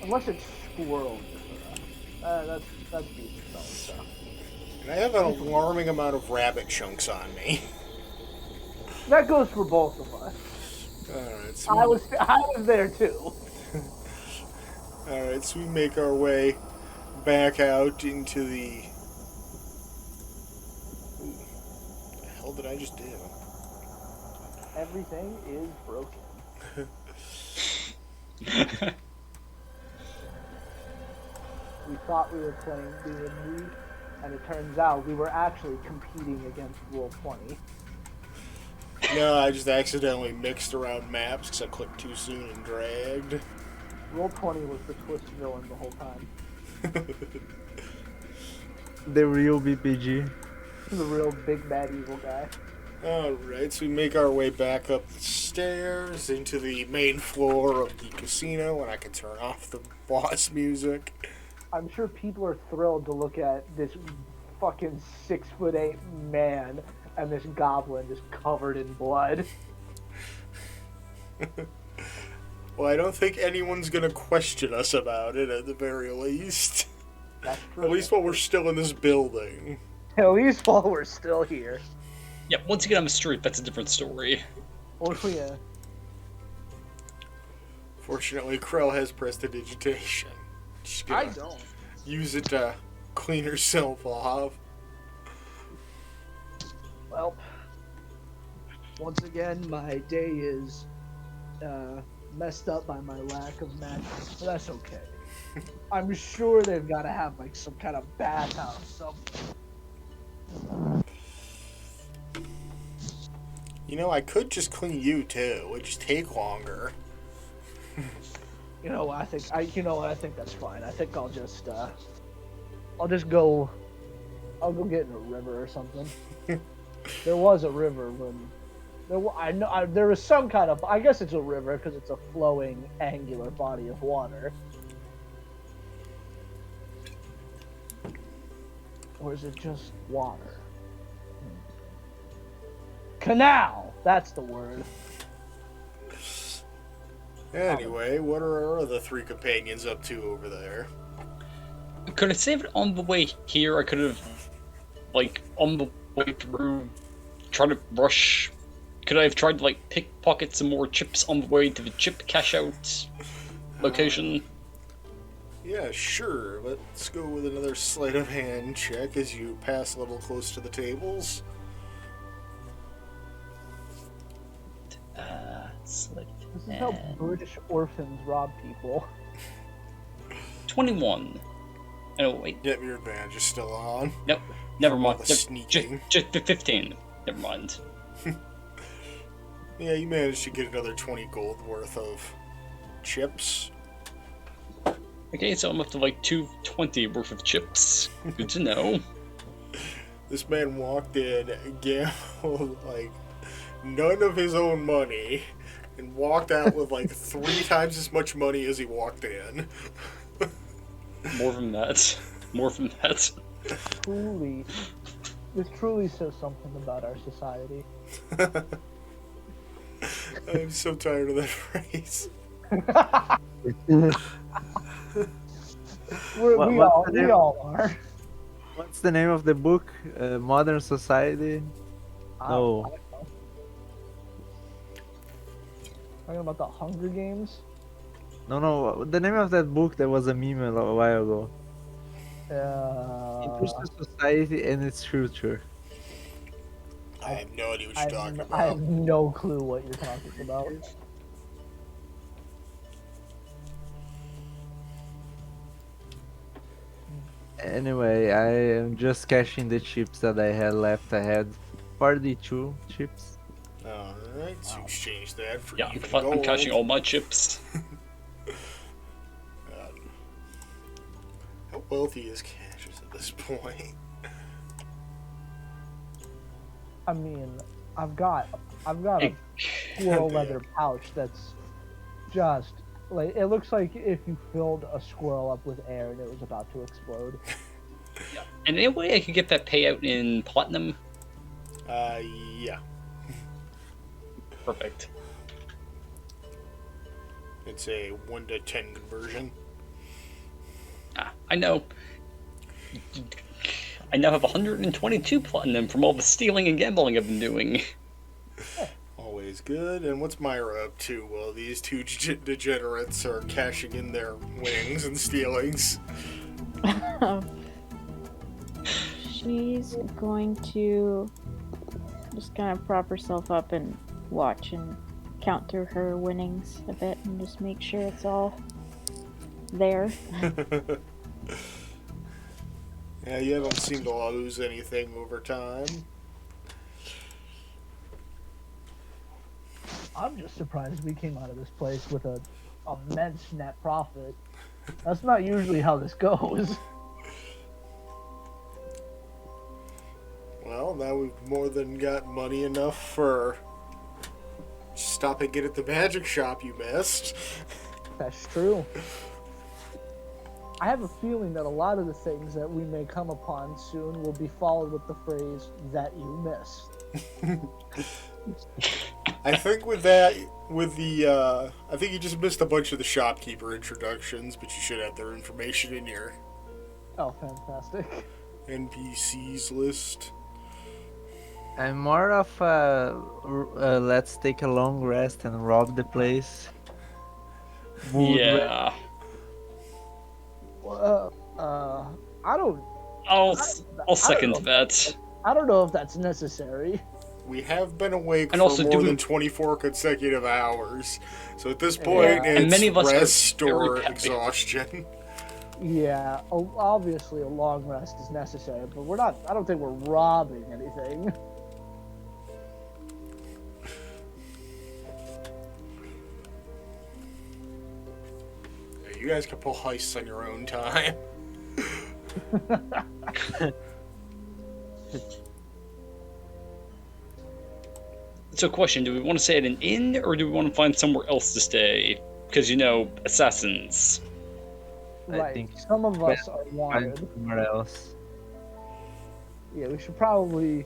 Unless it's squirrel. That's decent smelling stuff. And I have an alarming amount of rabbit chunks on me. That goes for both of us. Alright, so I was there too. Alright, so we make our way back out into the... Ooh, what the hell did I just do? Everything is broken. We thought we were playing D&D. and it turns out we were actually competing against Roll 20. No, I just accidentally mixed around maps because I clicked too soon and dragged. Roll 20 was the twist villain the whole time. The real BPG. The real big bad evil guy. Alright, so we make our way back up the stairs into the main floor of the casino, and I can turn off the boss music. I'm sure people are thrilled to look at this fucking 6'8" man and this goblin just covered in blood. Well, I don't think anyone's gonna question us about it at the very least. That's true. At least while we're still in this building. At least while we're still here. Yeah, once you get on the street, that's a different story. Oh yeah. Fortunately, Krell has prestidigitation. She's I gonna don't. use it to clean herself off. Well, once again, my day is messed up by my lack of magic, but that's okay. I'm sure they've got to have like some kind of bathhouse somewhere. You know, I could just clean you too. It'd just take longer. You know, I think that's fine. I think I'll just go get in a river or something. There was a river when there was some kind of, I guess it's a river because it's a flowing angular body of water. Or is it just water? Canal! That's the word. Anyway, what are our other three companions up to over there? Could I save it on the way here? I could have, like, on the way through, try to rush. Could I have tried to, like, pickpocket some more chips on the way to the chip cash out location? Yeah, sure. Let's go with another sleight of hand check as you pass a little close to the tables. Sleight of This is how hand. British orphans rob people. 21. Oh, wait. Yep, your advantage is still on. Nope. Never From all mind. the sneaking. Just 15. Never mind. Yeah, you managed to get another 20 gold worth of chips. Okay, so I'm up to like 220 worth of chips. Good to know. This man walked in, gambled like none of his own money, and walked out with like 3 times as much money as he walked in. More than that. More than that. This truly says something about our society. I'm so tired of that phrase. We all are. What's the name of the book? Modern Society? No. I don't know. Talking about the Hunger Games? No, the name of that book that was a meme a while ago. Interesting Society and its Future. I have no idea what you're talking about. I have no clue what you're talking about. Anyway, I am just cashing the chips that I had left. I had 42 chips. Alright, so you exchange that for Yeah, even I'm gold. cashing all my chips. How wealthy is Cassius at this point? I mean, I've got a squirrel leather pouch that's just like, it looks like if you filled a squirrel up with air and it was about to explode. Yeah. And any way I could get that payout in platinum? Yeah. Perfect. It's a 1 to 10 conversion. I know. I now have 122 platinum from all the stealing and gambling I've been doing. Always good. And what's Myra up to? Well, these two degenerates are cashing in their winnings and stealings. She's going to just kind of prop herself up and watch and count through her winnings a bit and just make sure it's all there. Yeah, you haven't seemed to lose anything over time. I'm just surprised we came out of this place with a immense net profit. That's not usually how this goes. Well, now we've more than got money enough for stopping it at the magic shop you missed. That's true. I have a feeling that a lot of the things that we may come upon soon will be followed with the phrase, that you missed. I think with that, I think you just missed a bunch of the shopkeeper introductions, but you should have their information in your Oh, fantastic. NPCs list. I'm more of let's take a long rest and rob the place. Mood Yeah. I don't I'll second that. I don't know if that's necessary. We have been awake And for also, more do we- than 24 consecutive hours, so at this point, Yeah. And it's many of us are rest very or happy. exhaustion. Yeah, obviously a long rest is necessary, but I don't think we're robbing anything. You guys can pull heists on your own time. So, question: do we want to stay at an inn, or do we want to find somewhere else to stay? Because assassins. Right. think Some of us are find wanted. somewhere else. Yeah, we should probably,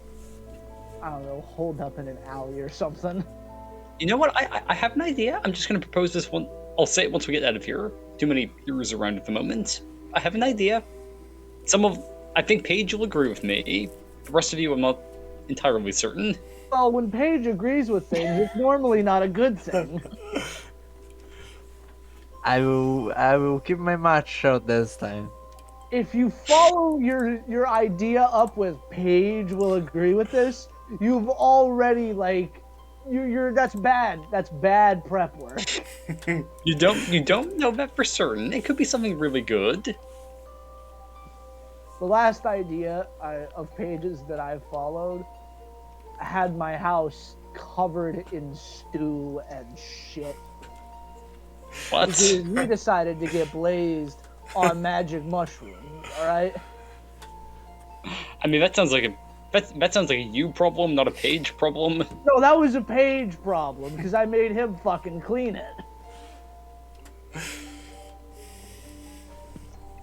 I don't know, hold up in an alley or something. You know what? I have an idea. I'm just going to propose this one. I'll say it once we get out of here. Too many heroes around at the moment. I have an idea. I think Paige will agree with me. The rest of you, I'm not entirely certain. Well, when Paige agrees with things, it's normally not a good thing. I will keep my mouth shut this time. If you follow your idea up with Paige will agree with this, you've already you're that's bad. That's bad prep work. You don't know that for certain. It could be something really good. The last idea of Paige's that I've followed had my house covered in stew and shit. What? Because we decided to get blazed on magic mushrooms. All right. I mean, that sounds like a you problem, not a Paige problem. No, that was a Paige problem because I made him fucking clean it.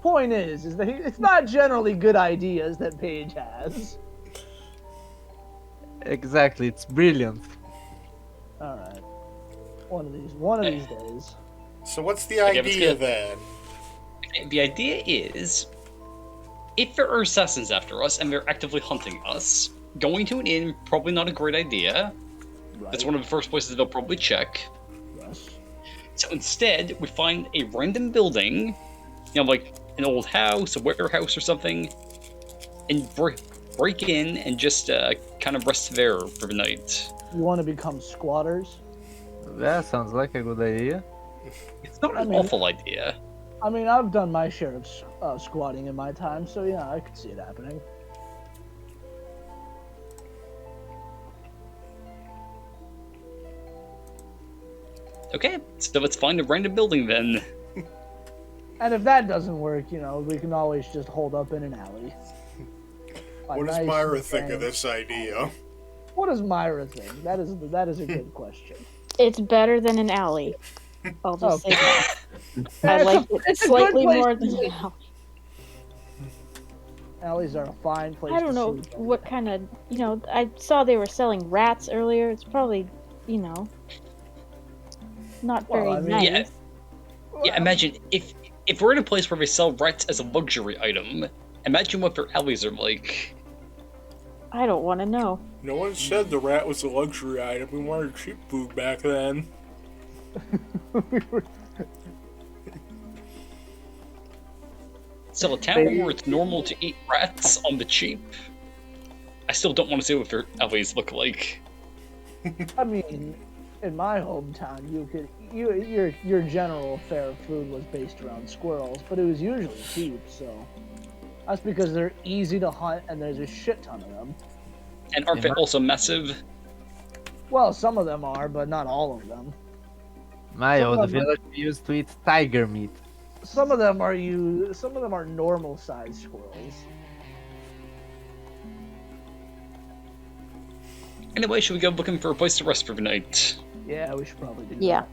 Point is that it's not generally good ideas that Paige has. Exactly, it's brilliant. All right. One of these days. So what's the Okay, let's idea get- then? The idea is, if there are assassins after us and they're actively hunting us, going to an inn probably not a great idea. Right. That's one of the first places they'll probably check. Yes. So instead, we find a random building, like an old house, a warehouse or something, and break in and just kind of rest there for the night. You want to become squatters? That sounds like a good idea. It's not an mean- awful idea. I mean, I've done my share of squatting in my time, so yeah, I could see it happening. Okay, so let's find a random building then. And if that doesn't work, we can always just hold up in an alley. What does Myra think of this idea? What does Myra think? That is a good question. It's better than an alley. I'll just say Okay. that. Yeah, I it's like a- it it's a good slightly place more to than be. an alley. Alleys are a fine place I don't know to sleep. what kind of, I saw they were selling rats earlier. It's probably, not Well, very I mean- nice. Yeah. Yeah, imagine if we're in a place where they sell rats as a luxury item, imagine what their alleys are like. I don't want to know. No one said the rat was a luxury item. We wanted cheap food back then. So a town where it's normal to eat rats on the cheap. I still don't want to see what their alleys look like. I mean, in my hometown, your general fare of food was based around squirrels, but it was usually cheap. So That's because they're easy to hunt and there's a shit ton of them. And aren't they also massive? Well, some of them are, but not all of them. My Some of old them are- village used to eat tiger meat. Some of them are normal sized squirrels. Anyway, should we go looking for a place to rest for the night? Yeah, we should probably do Yeah.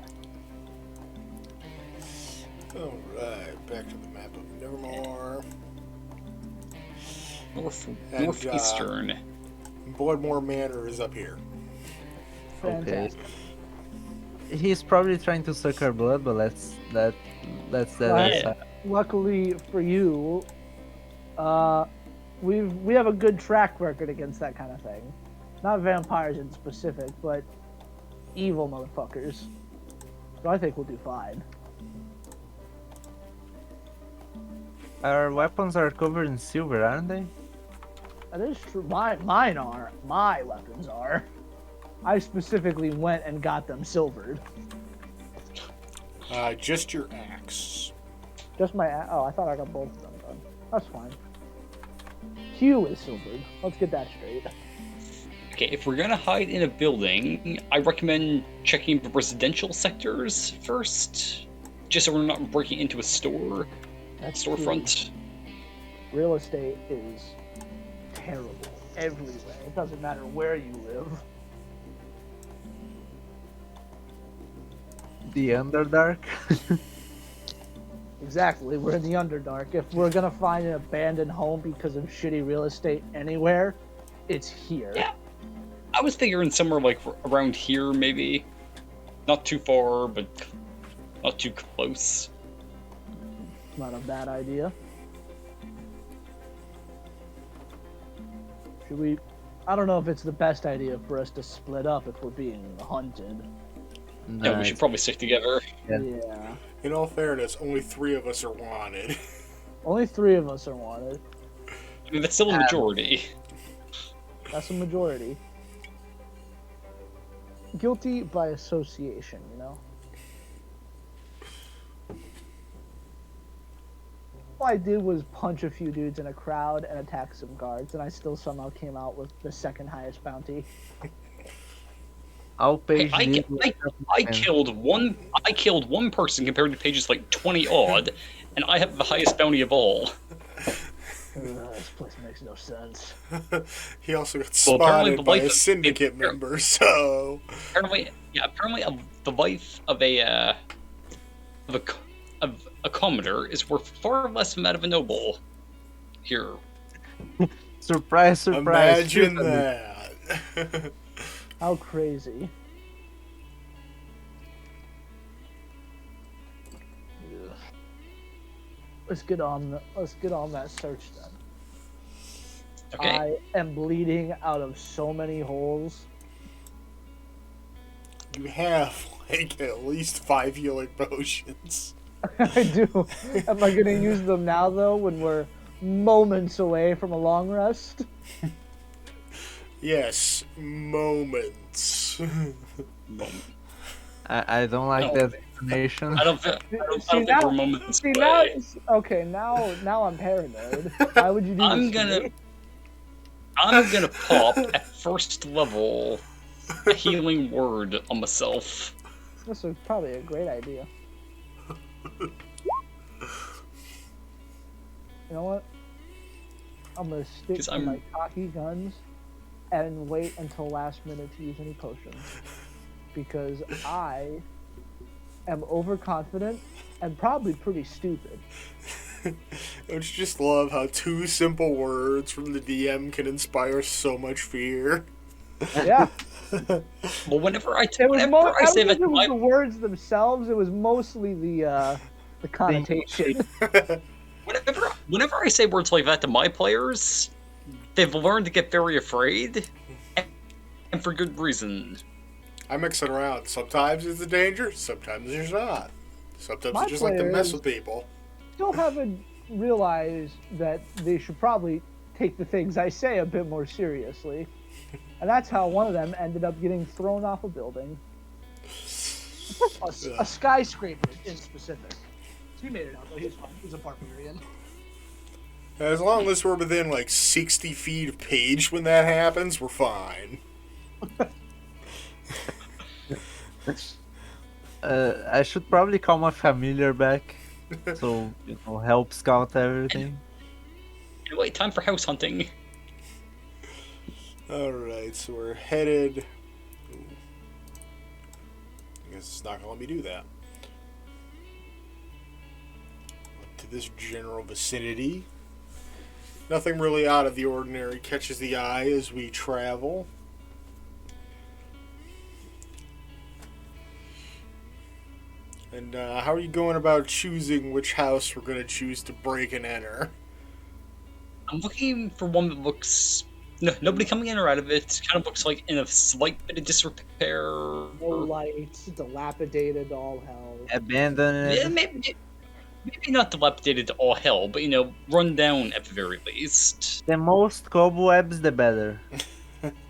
that. Alright, back to the map of Nevermore. Northeastern. Bloodmore Manor is up here. Fantastic. He's probably trying to suck our blood, but let's that Right. aside. Luckily for you, we have a good track record against that kind of thing. Not vampires in specific, but evil motherfuckers. So I think we'll do fine. Our weapons are covered in silver, aren't they? That is true. Mine are. My weapons are. I specifically went and got them silvered. Just your axe. Just my. Oh, I thought I got both of them done. That's fine. Q is silvered. Let's get that straight. Okay, if we're gonna hide in a building, I recommend checking the residential sectors first, just so we're not breaking into a store, That's storefront. true. Real estate is terrible everywhere. It doesn't matter where you live. The Underdark. Exactly. We're in the Underdark. If we're gonna find an abandoned home because of shitty real estate anywhere, it's here. Yeah. I was figuring somewhere like around here, maybe. Not too far, but not too close. Not a bad idea. Should we? I don't know if it's the best idea for us to split up if we're being hunted. No, we should probably stick together. Yeah. Yeah. In all fairness, only 3 of us are wanted. Only 3 of us are wanted. I mean, that's still a majority. That's a majority. Guilty by association, you know? All I did was punch a few dudes in a crowd and attack some guards, and I still somehow came out with the second highest bounty. I'll Hey, page I killed one person compared to Page's like 20 odd, and I have the highest bounty of all. This place makes no sense. He also got Well, apparently spotted the by life a of- syndicate member, so... Apparently, the life of a commodore is worth far less than that of a noble. Here, Surprise, surprise. Imagine shoot at me. that. How crazy. Ugh. Let's get on that search then. okay. I am bleeding out of so many holes. You have, like, at least 5 healing potions. I do. Am I gonna use them now though when we're moments away from a long rest? Yes, moments. I don't like No. that explanation. I don't think we're moments See now, away. okay, now I'm paranoid. Why would you do I'm this to me? I'm gonna pop at first level a healing word on myself. This is probably a great idea. You know what? I'm gonna stick 'Cause to I'm- my cocky guns and wait until last minute to use any potions. Because I am overconfident and probably pretty stupid. I just love how 2 simple words from the DM can inspire so much fear. Yeah. Well, whenever I It was whenever I I don't say think that it was my, the words themselves, it was mostly the connotation. whenever I say words like that to my players, they've learned to get very afraid, and for good reason. I mix it around. Sometimes it's a danger, sometimes there's not. Sometimes My I just like to mess players- with people. Still haven't realized that they should probably take the things I say a bit more seriously. And that's how one of them ended up getting thrown off a building. A skyscraper in specific. He made it out though, he's fine. He's a barbarian. As long as we're within like 60 feet of Paige when that happens, we're fine. I should probably call my familiar back, so help scout everything. Anyway, time for house hunting. Alright, so we're headed. Ooh. I guess it's not gonna let me do that. To this general vicinity. Nothing really out of the ordinary catches the eye as we travel. And how are you going about choosing which house we're going to choose to break and enter? I'm looking for one that looks... No, nobody coming in or out of it. Kind of looks like in a slight bit of disrepair. No lights, dilapidated, all hell. Abandoned. Yeah, maybe not dilapidated to all hell, but run down at the very least. The most cobwebs, the better.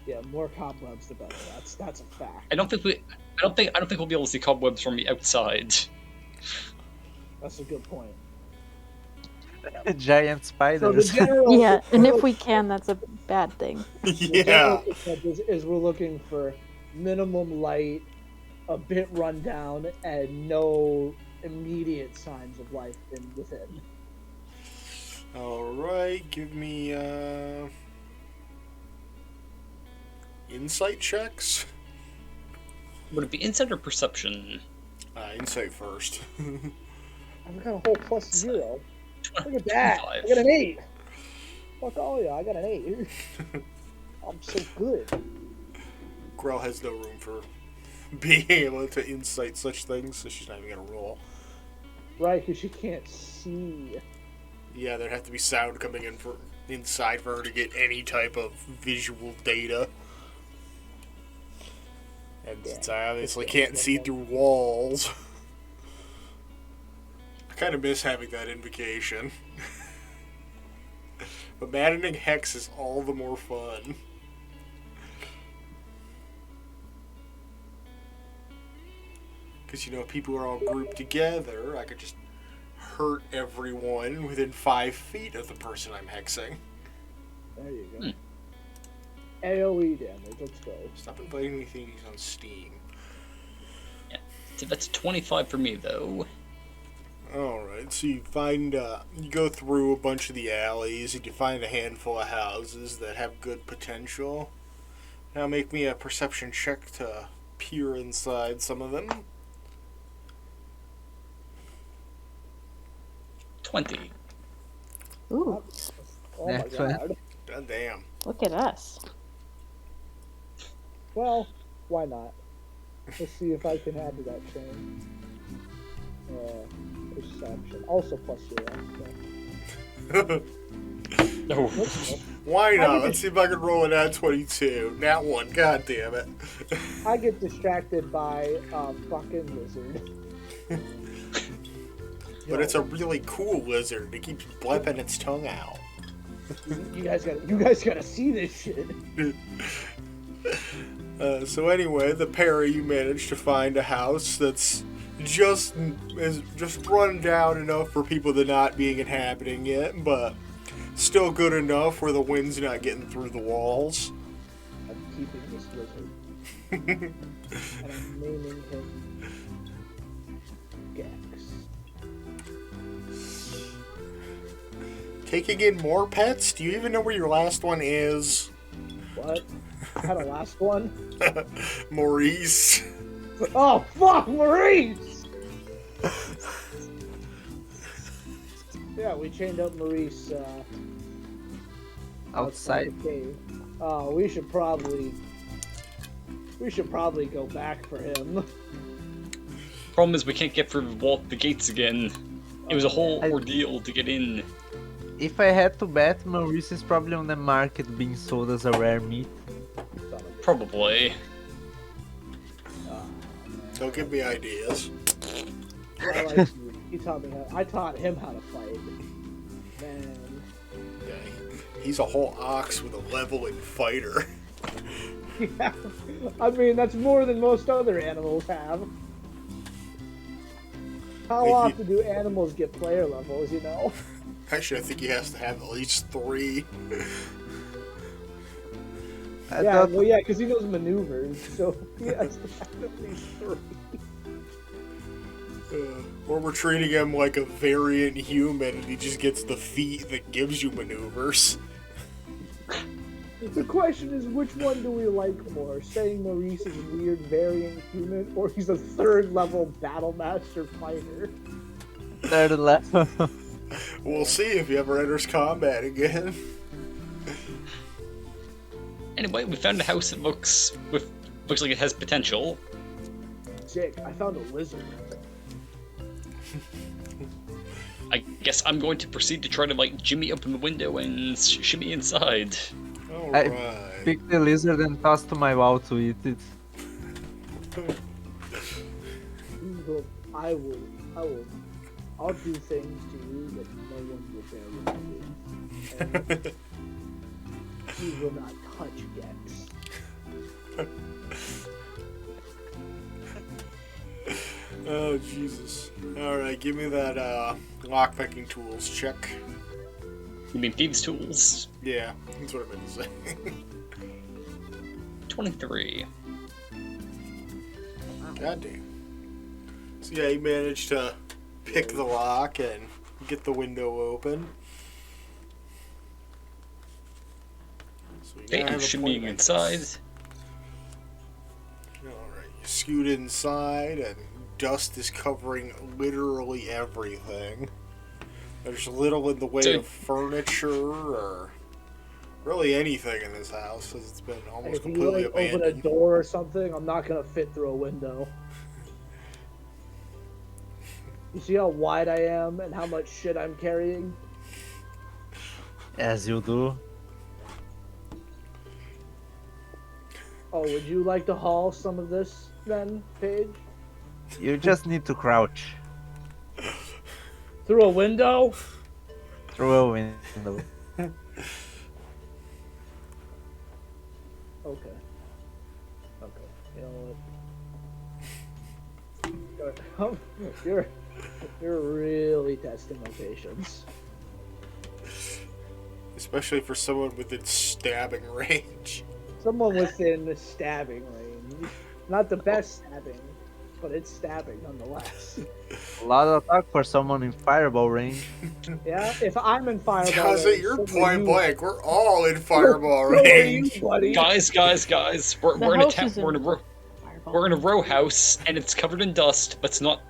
Yeah, more cobwebs the better. That's a fact. I don't think we'll be able to see cobwebs from the outside. That's a good point. Giant So spiders. the general, Yeah, and if we can, that's a bad thing. the Yeah. general consensus is we're looking for minimum light, a bit run down, and no immediate signs of life within. Alright, give me insight checks. Would it be insight or perception? Insight first. I've got a whole plus 0. Look at that. 25. I got an 8. Fuck all y'all. I got an 8. I'm so good. Grell has no room for being able to insight such things, so she's not even going to roll. Right, because you can't see. Yeah, there'd have to be sound coming in for inside for her to get any type of visual data. And since I obviously can't see through walls, I kind of miss having that invocation. But maddening hex is all the more fun. Because, people are all grouped together. I could just hurt everyone within 5 feet of the person I'm hexing. There you go. AoE damage. Let's go. Stop inviting me things on Steam. So that's 25 for me, though. Alright, so you find, you go through a bunch of the alleys and you find a handful of houses that have good potential. Now make me a perception check to peer inside some of them. 20. Ooh, Oh Next my one. god. God damn. look at us. Well, why not? Let's see if I can add to that chain. Perception. Also plus 0. No. Why not? Let's see if I can roll an at 22. Nat 1, god damn it. I get distracted by a fucking lizard. But it's a really cool lizard. It keeps blepping its tongue out. You guys gotta see this shit. So anyway, the pair of you managed to find a house that's just run down enough for people to not being inhabiting it, but still good enough where the wind's not getting through the walls. I'm keeping this lizard. And I'm naming him Gex. Taking in more pets? Do you even know where your last one is? What? I had a last one? Maurice. Oh, fuck, Maurice! Yeah, we chained up Maurice Outside. the cave. Oh, we should probably go back for him. Problem is we can't get through the gates again. It was a whole ordeal to get in. If I had to bet, Maurice is probably on the market being sold as a rare meat. Probably. Don't give me ideas. I like you. I taught him how to fight. Man. Yeah, he's a whole ox with a leveling fighter. Yeah. I mean, that's more than most other animals have. How Wait, often do animals get player levels, Actually, I think he has to have at least 3. I Yeah, thought well, yeah, because he knows maneuvers, so he has to have at least 3. Or we're treating him like a variant human and he just gets the feat that gives you maneuvers. The question is, which one do we like more? Saying Maurice is a weird variant human, or he's a 3rd level battle master fighter? 3rd level. We'll see if he ever enters combat again. Anyway, we found a house that looks like it has potential. Jake, I found a lizard. I guess I'm going to proceed to try to like jimmy open the window and shimmy inside. Alright. Pick the lizard and toss to my wall to eat it. I'll do things to you that no one will bear witness. And you will not touch Gex. Oh, Jesus. Alright, give me that lockpicking tools check. You mean thieves' tools? Yeah, that's what I meant to say. 23. God damn. So yeah, you managed to pick the lock and get the window open. So you Okay, now I'm have shimmying appointments. inside. Alright, you scoot inside and dust is covering literally everything. There's little in the way of furniture or really anything in this house because it's been almost If you completely like open a abandoned. door or something, I'm not gonna fit through a window. You see how wide I am and how much shit I'm carrying? As you do. Oh, would you like to haul some of this then, Paige? You just need to crouch Through a window? through a window. Okay. Okay. You know what? You're really testing my patience. Especially for someone within stabbing range. Someone within the stabbing range. Not the best stabbing, but it's stabbing nonetheless. A lot of talk for someone in fireball range. Yeah, if I'm in fireball How's range, it? You're so are point you. blank. We're all in fireball So are you, range. buddy. Guys, we're The in a house town. is in fireball. We're in a row house, and it's covered in dust. Let's not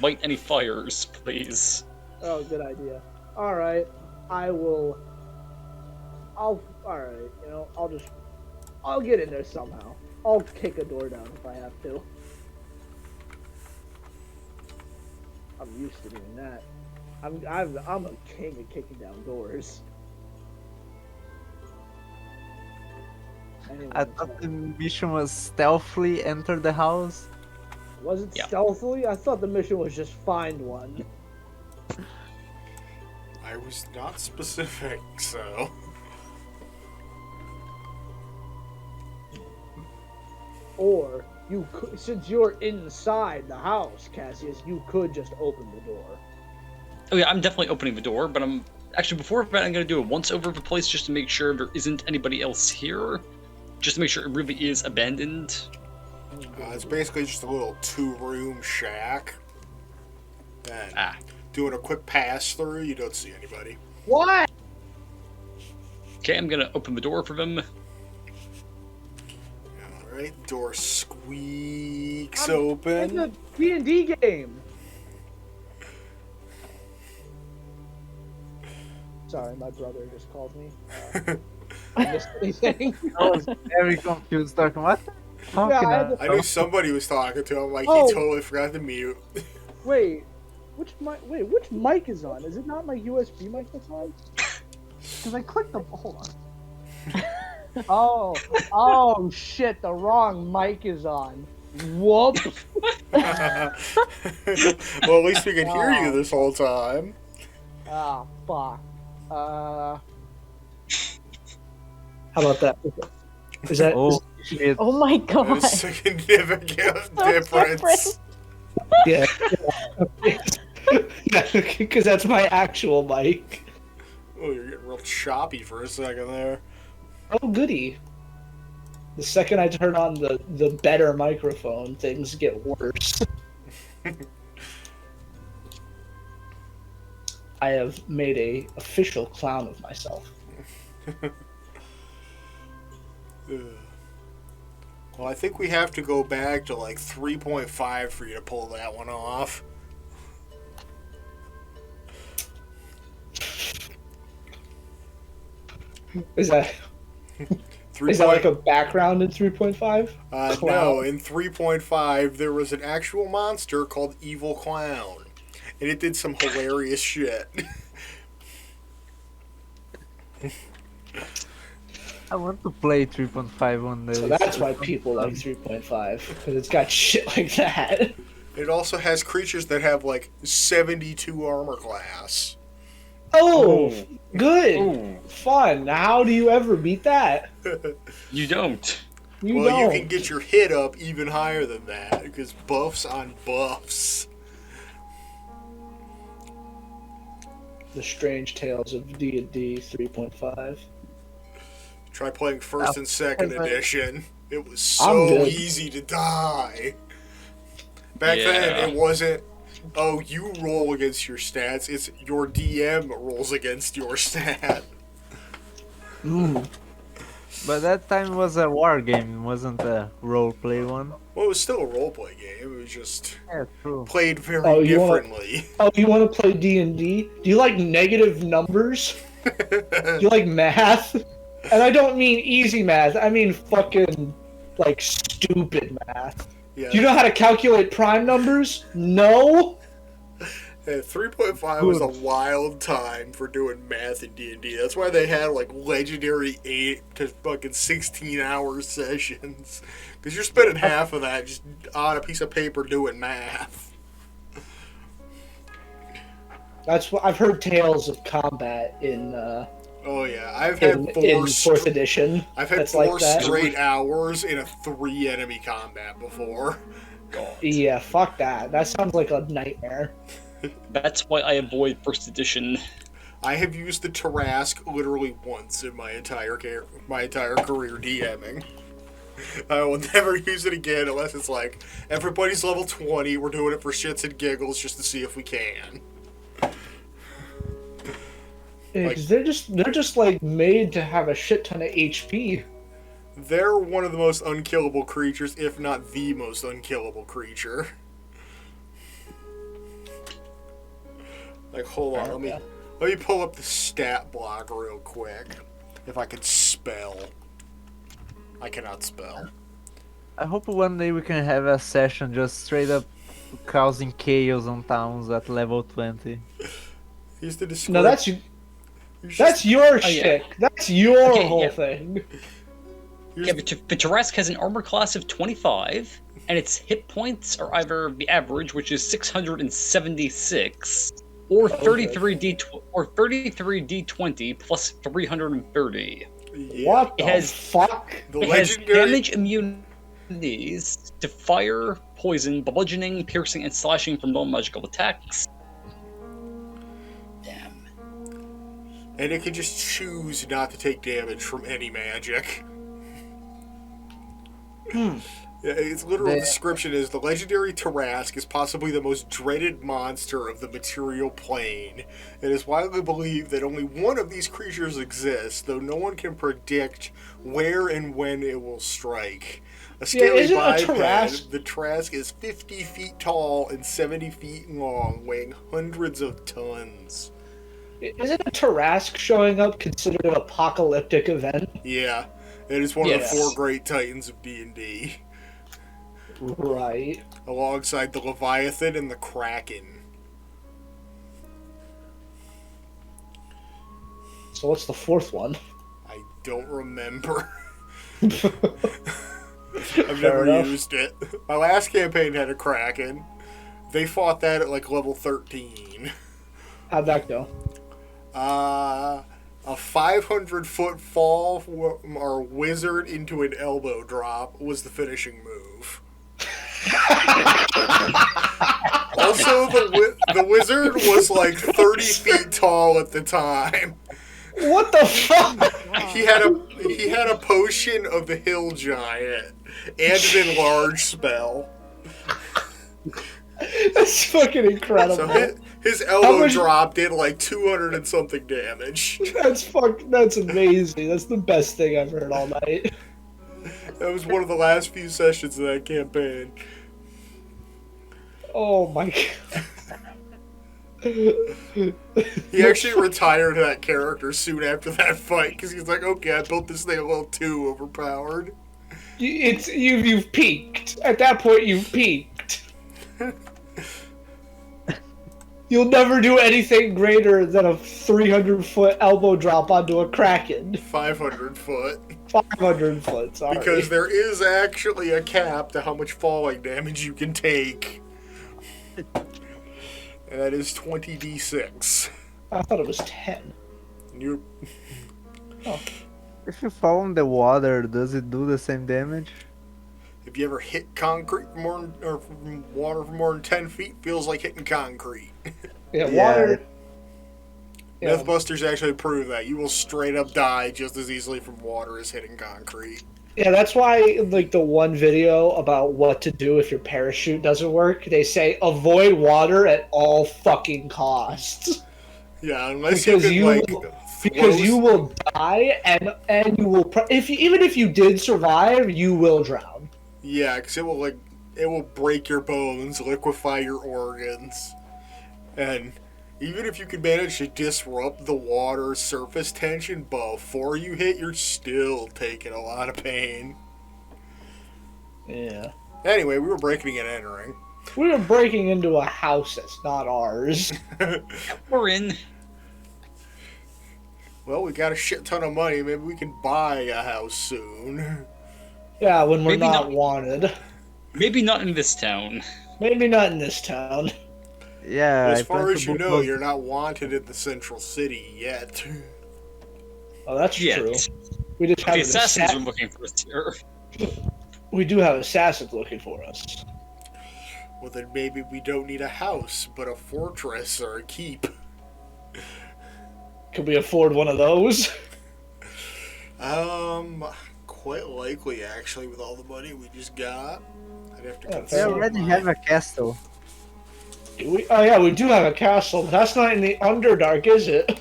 light any fires, please. Oh, good idea. All right, alright, you know, I'll get in there somehow. I'll kick a door down if I have to. I'm used to doing that. I'm a king of kicking down doors. Anyway, I thought the mission was stealthily enter the house. was it Yeah. stealthily? I thought the mission was just find one. I was not specific, so. Or you could, since you're inside the house, Cassius, you could just open the door. Oh yeah, I'm definitely opening the door, but I'm actually before that I'm gonna do a once over of the place just to make sure there isn't anybody else here, just to make sure it really is abandoned. It's basically just a little 2-room shack. And doing a quick pass through, you don't see anybody. What? Okay, I'm gonna open the door for them. Alright, door squeaks It's open. a D&D game. Sorry, my brother just called me. I missed anything. I was very confused, talking, what the fuck? Yeah, I had I knew somebody was talking to him, like Oh. he totally forgot to mute. Wait, which mic is on? Is it not my USB mic that's on? Because I clicked the. Hold on. Oh shit! The wrong mic is on. Whoop. Well, at least we can hear you this whole time. Ah, fuck. How about that? Is that? Oh shit. Oh my god. There's a significant So difference. Yeah. Because that's my actual mic. Oh, you're getting real choppy for a second there. Oh, goody. The second I turn on the better microphone, things get worse. I have made a official clown of myself. Well, I think we have to go back to like 3.5 for you to pull that one off. Is that like a background in 3.5? No, in 3.5 there was an actual monster called Evil Clown, and it did some hilarious shit. I want to play 3.5 on the. So that's why people like 3.5, because it's got shit like that. It also has creatures that have like 72 armor class. Oh, Ooh. good. Ooh. Fun. How do you ever beat that? You don't. You Well, don't. you can get your hit up even higher than that, because buffs on buffs. The Strange Tales of D&D 3.5. Try playing first and second edition. It was I'm so good. easy to die. Back Yeah. then, it wasn't, oh, you roll against your stats. It's your DM rolls against your stat. But that time was a war game, it wasn't a role play one. Well, it was still a roleplay game. It was just Yeah, true. played very Oh, you wanna- differently. Oh, you want to play D&D? Do you like negative numbers? Do you like math? And I don't mean easy math. I mean fucking, like, stupid math. Yeah. Do you know how to calculate prime numbers? No? 3.5 was a wild time for doing math in D&D. That's why they had like legendary 8 to fucking 16-hour sessions. Because you're spending half of that just on a piece of paper doing math. That's what I've heard tales of combat in Oh yeah, I've had in fourth edition. I've had that's 4 like that. straight hours in a 3 enemy combat before. Yeah, fuck that. That sounds like a nightmare. That's why I avoid first edition. I have used the Tarask literally once in my entire career DMing. I will never use it again unless it's like everybody's level 20. We're doing it for shits and giggles just to see if we can. Yeah, Like- 'cause they're just like made to have a shit ton of HP. They're one of the most unkillable creatures, if not the most unkillable creature. Like, hold on, let me pull up the stat block real quick. If I could spell. I cannot spell. I hope one day we can have a session just straight up causing chaos on towns at level 20. Here's the description. No, that's your yeah. shtick. That's your Okay, whole yeah. thing. Yeah, but Tarask has an armor class of 25, and its hit points are either the average, which is 676, or 33d20 plus 330. Yeah. What the It has- fuck? The It has legendary damage immunities to fire, poison, bludgeoning, piercing, and slashing from non-magical attacks. Damn. and it can just choose not to take damage from any magic. Yeah, its literal description is the legendary Tarask is possibly the most dreaded monster of the material plane. It is widely believed that only one of these creatures exists, though no one can predict where and when it will strike. A scaly isn't a biped, Tarask- the Tarask is 50 feet tall and 70 feet long, weighing hundreds of tons. Isn't a Tarask showing up considered an apocalyptic event? Yeah, it is one Yes. of the 4 great titans of D&D. Right. Alongside the Leviathan and the Kraken. So what's the fourth one? I don't remember. Fair I've never enough. used it. My last campaign had a Kraken. They fought that at like level 13. How'd that go? A 500-foot fall from our wizard into an elbow drop was the finishing move. Also, the wizard was like 30 feet tall at the time. What the fuck? He had a potion of the hill giant and an enlarge spell. That's fucking incredible. So his How elbow much- drop did like 200 and something damage. That's amazing. That's the best thing I've heard all night. That was one of the last few sessions of that campaign. Oh my god. He actually retired that character soon after that fight because he's like, okay, I built this thing a little too overpowered. You've peaked. At that point, you've peaked. You'll never do anything greater than a 300-foot elbow drop onto a kraken. 500 foot. 500 foot. Sorry. Because there is actually a cap to how much falling damage you can take. And that is 20d6. I thought it was 10. And you're... If you fall in the water, does it do the same damage? If you ever hit concrete from water for more than 10 feet, feels like hitting concrete. Yeah, Yeah. water. Yeah. Mythbusters actually prove that. You will straight up die just as easily from water as hitting concrete. Yeah, that's why, like, the one video about what to do if your parachute doesn't work, they say avoid water at all fucking costs. Yeah, unless Because you can, you- like... Because throw- you will die, and you will... even if you did survive, you will drown. Yeah, because it will break your bones, liquefy your organs, and even if you can manage to disrupt the water surface tension before you hit, you're still taking a lot of pain. Yeah. Anyway, we were breaking and entering. We were breaking into a house that's not ours. We're in. Well, we got a shit ton of money. Maybe we can buy a house soon. Yeah, when we're Maybe not not. wanted. Maybe not in this town. Maybe not in this town. Yeah, As I far plan as to you book know, those- you're not wanted in the central city yet. Oh, that's Yet. true. We just have The an assassins assa- are looking for us here. We do have assassins looking for us. Well, then maybe we don't need a house, but a fortress or a keep. Could we afford one of those? Quite likely, actually, with all the money we just got. I'd have to Yeah, We consider already my- have a castle. Oh yeah, we do have a castle, but that's not in the Underdark, is it?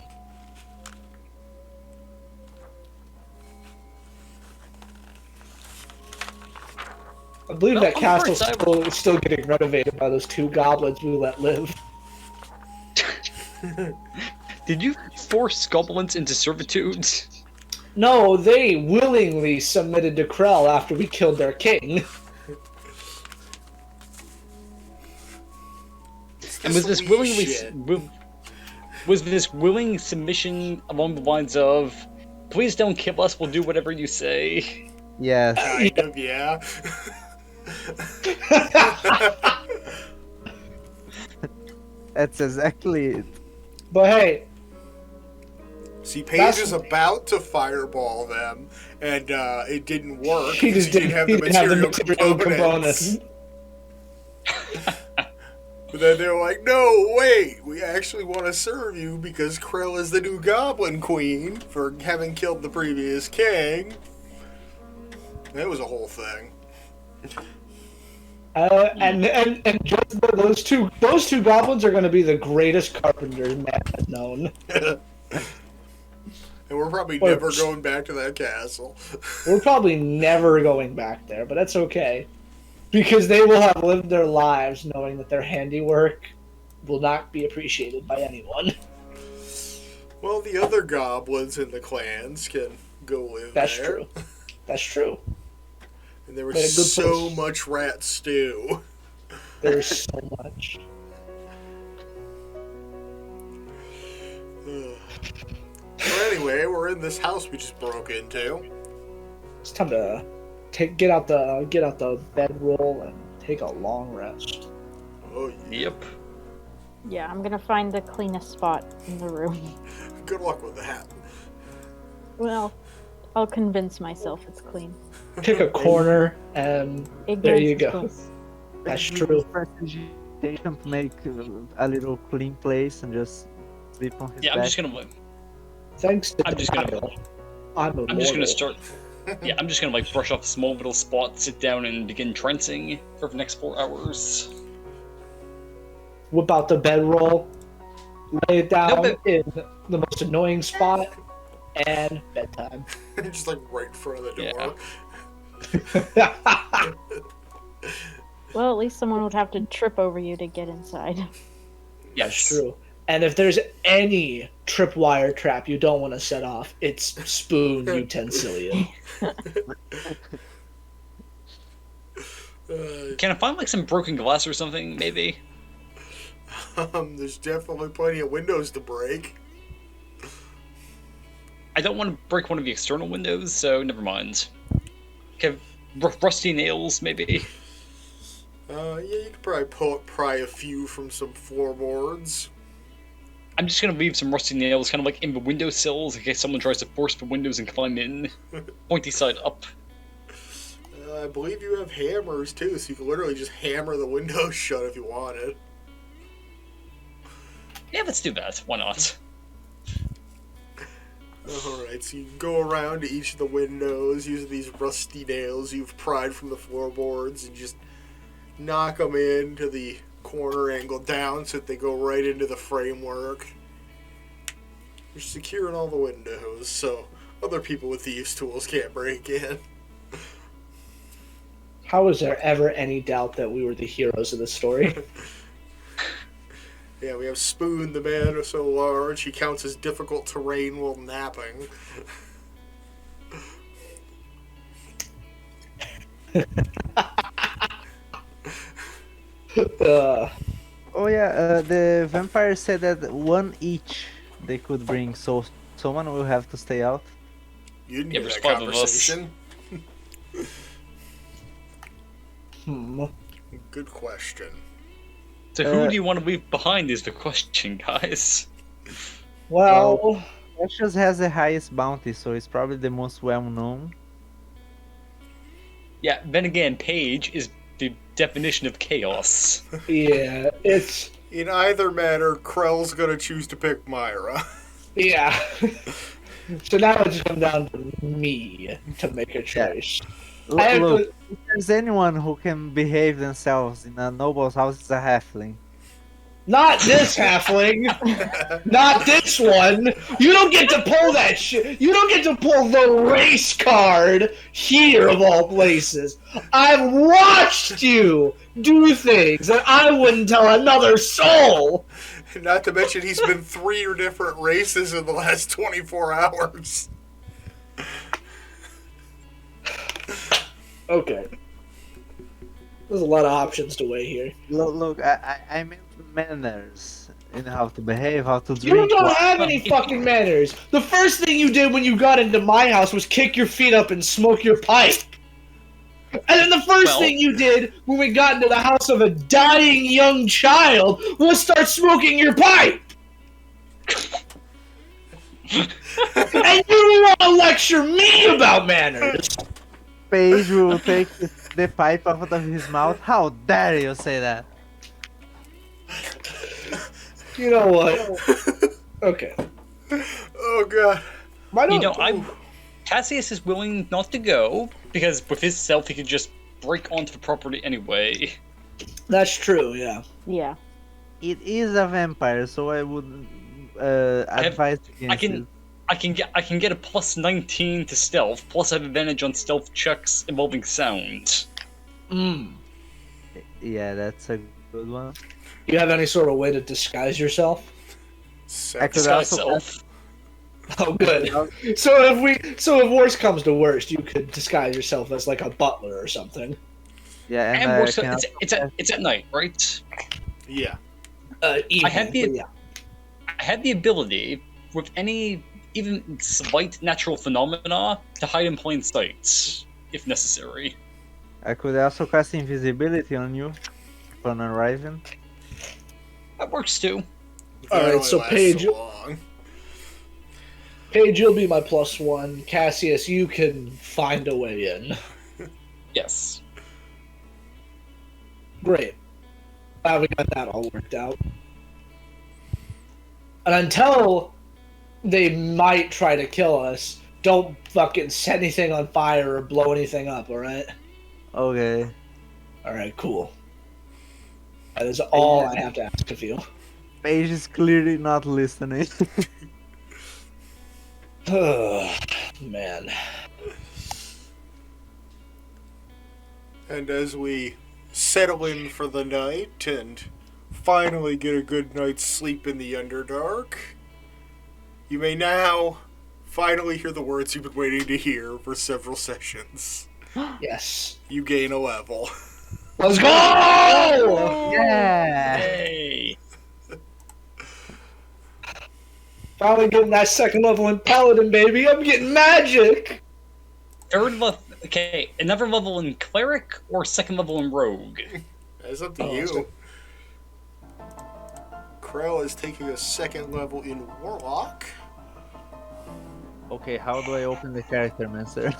I believe No, that I'm castle's pretty still getting renovated by those two goblins we let live. Did you force goblins into servitude? No, they willingly submitted to Krell after we killed their king. And was this Sweet willingly shit. was this willing submission along the lines of, "Please don't kill us. We'll do whatever you say." Yes. Kind of, yeah. That's exactly it. But hey, See, Paige That's- is about to fireball them, and it didn't work. he because just didn't have the material components. components. But then they were like, no, wait, we actually want to serve you because Krill is the new Goblin Queen for having killed the previous king. That was a whole thing. And just those two goblins are going to be the greatest carpenters man has known. And we're probably Well, never going back to that castle. We're probably never going back there, but that's okay. Because they will have lived their lives knowing that their handiwork will not be appreciated by anyone. Well, the other goblins in the clans can go live That's there. true. That's true. And there was Made a good so point. much rat stew. There's so much. So anyway, we're in this house we just broke into. It's time to get out the bedroll and take a long rest. Oh, yeah. Yep. Yeah, I'm gonna find the cleanest spot in the room. Good luck with that. Well, I'll convince myself it's clean. Pick a corner and there you Ignorance is go. bliss. That's true. Prestidigitation to make a little clean place and just sleep on his Yeah, back. I'm just gonna Thanks to I'm just gonna- Denial, I'm I'm just gonna immortal. start. Yeah, I'm just gonna like brush off a small little spot, sit down, and begin trancing for the next 4 hours. Whip out the bedroll, lay it down No, but- in the most annoying spot, and bedtime. Just like right in front of the door. Well, at least someone would have to trip over you to get inside. Yes. That's true. And if there's any tripwire trap you don't want to set off, it's spoon utensilio. Can I find like some broken glass or something? Maybe. There's definitely plenty of windows to break. I don't want to break one of the external windows, so never mind. Okay, rusty nails, maybe. Yeah, you could probably pry a few from some floorboards. I'm just gonna leave some rusty nails kind of like in the windowsills in case someone tries to force the windows and climb in. Pointy side up. I believe you have hammers too, so you can literally just hammer the windows shut if you wanted. Yeah, let's do that. Why not? Alright, so you can go around to each of the windows using these rusty nails you've pried from the floorboards and just knock them into the corner angle down so that they go right into the framework. You're securing all the windows so other people with thieves' tools can't break in. How is there ever any doubt that we were the heroes of the story? Yeah, we have Spoon, the man who's so large he counts as difficult terrain while napping. Oh yeah, the vampire said that one each they could bring, so someone will have to stay out. You didn't Yeah, hear there's that 5 of us. conversation. Hmm. Good question. So who do you want to leave behind is the question, guys. Well, Precious has the highest bounty, so it's probably the most well known. Yeah, then again, Paige is the definition of chaos. yeah, it's In either matter, Krell's gonna choose to pick Myra. yeah. So now it's just come down to me to make a choice. I have Look, to- if there's anyone who can behave themselves in a noble's house, it's a halfling. Not this halfling. Not this one. You don't get to pull that shit. You don't get to pull the race card here of all places. I've watched you do things that I wouldn't tell another soul. Not to mention he's been 3 different races in the last 24 hours. Okay. There's a lot of options to weigh here. Look, I meant manners in how to behave, how to You drink. don't have any fucking manners. The first thing you did when you got into my house was kick your feet up and smoke your pipe. And then the first Well- thing you did when we got into the house of a dying young child was start smoking your pipe. And you want to lecture me about manners? Paige will take the pipe out of his mouth. How dare you say that? You know what? Okay. Oh god. Why don't You know, Cassius is willing not to go, because with his self he could just break onto the property anyway. That's true, yeah. Yeah. It is a vampire, so I would advise against it. I can get a plus 19 to stealth, plus I have advantage on stealth checks involving sound. Mm. Yeah, that's a good one. You have any sort of way to disguise yourself? I could Disguise also self. Oh, good. So if worst comes to worst, you could disguise yourself as like a butler or something. yeah, and And I more so, can it's at night, right? Yeah. Evening, I had the- but yeah. I had the ability, with any even slight natural phenomena, to hide in plain sight, if necessary. I could also cast invisibility on you upon arriving. That works too. That Alright, only so lasts Paige- so long. Paige, you'll be my +1. Cassius, you can find a way in. Yes. Great. Glad we got that all worked out. And until they might try to kill us, don't fucking set anything on fire or blow anything up, alright? Okay. Alright, cool. That is all I have to ask of you. Paige is clearly not listening. Man. And as we settle in for the night and finally get a good night's sleep in the Underdark, you may now finally hear the words you've been waiting to hear for several sessions. Yes. You gain a level. Let's go! Yeah. Hey. Finally getting that second level in Paladin, baby. I'm getting magic! Third level. Okay, another level in Cleric or second level in Rogue? That's up to Oh, you. so- Krell is taking a second level in Warlock. Okay, how do I open the character, Master?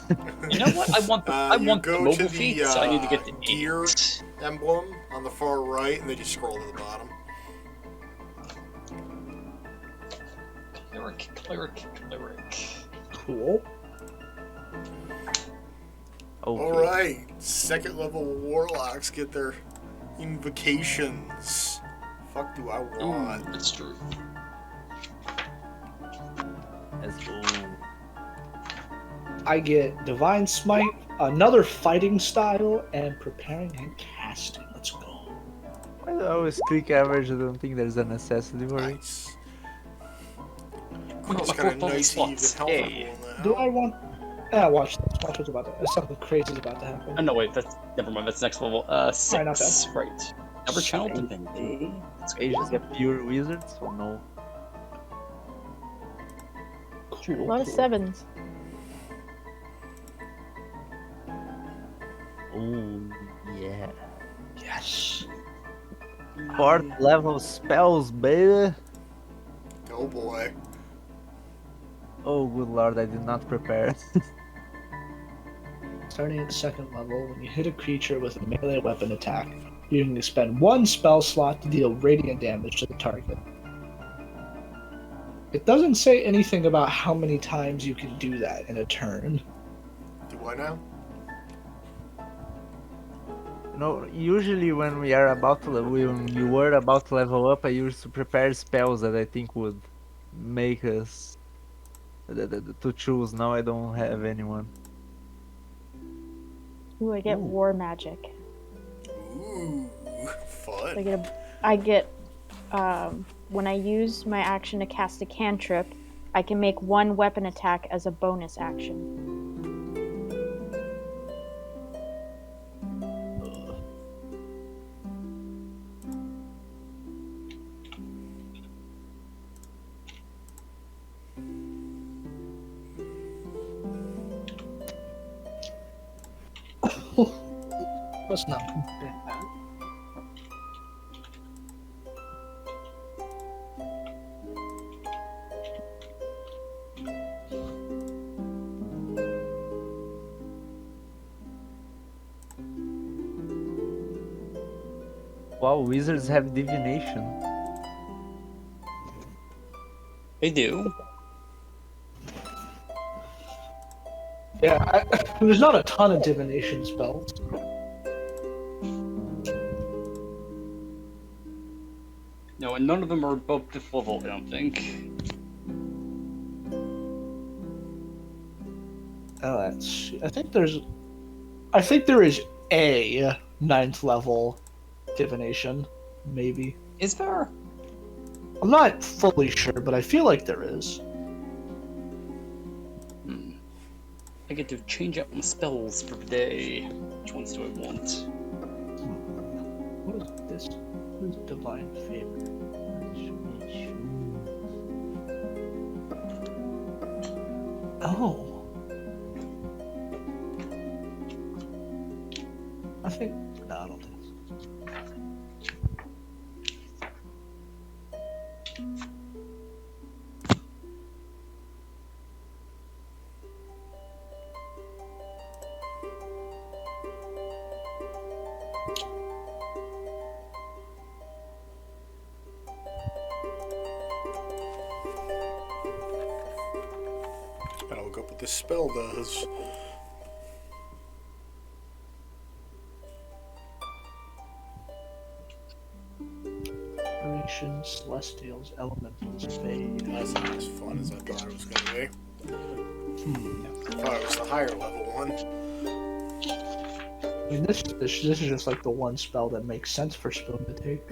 You know what? I want the, I You want the go to mobile the, feat, so I need to get the deer 8. emblem on the far right, and then you scroll to the bottom. Cleric. Cool. Okay. Alright, second level warlocks get their invocations. Fuck do I Ooh, want? that's true. Let's go. I get Divine Smite, another fighting style, and preparing and casting. Let's go. Why do I always click average? I don't think there's a necessity for it. Nice. Oh, It's look, got a level nice even slots. health Yay. pool now. Do I want... Yeah, watch this. Watch what's about to... Something crazy is about to happen. Oh no, wait, that's never mind. That's next level. Alright, not 6. Right. Never channel divinity. That's Paige is a pure wizard, so no. A lot of 7s. Oh, yeah. Yes. 4th level spells, baby. Oh boy. Oh, good lord, I did not prepare. Starting at second level, when you hit a creature with a melee weapon attack, you can expend 1 spell slot to deal radiant damage to the target. It doesn't say anything about how many times you can do that in a turn. Do I now? No, usually when we are about to when you were about to level up, I used to prepare spells that I think would make us to choose. Now I don't have anyone. Ooh, I get Ooh. war magic. Ooh, fun. I get when I use my action to cast a cantrip, I can make 1 weapon attack as a bonus action. Let's not. Wow, wizards have divination. They do. Yeah, there's not a ton of divination spells. No, and none of them are above 5th level, I don't think. Oh, that's. I think there is a 9th level divination, maybe. Is there? I'm not fully sure, but I feel like there is. I get to change out my spells for the day. Which ones do I want? What is this? What is divine favor? Oh. I think. No, I don't think so. the spell does. Generations, Celestials, Elementals, Fade. That's not as fun as I thought it was going to be. Hmm. I thought it was the higher level one. I mean, this is just like the one spell that makes sense for Spoon to take.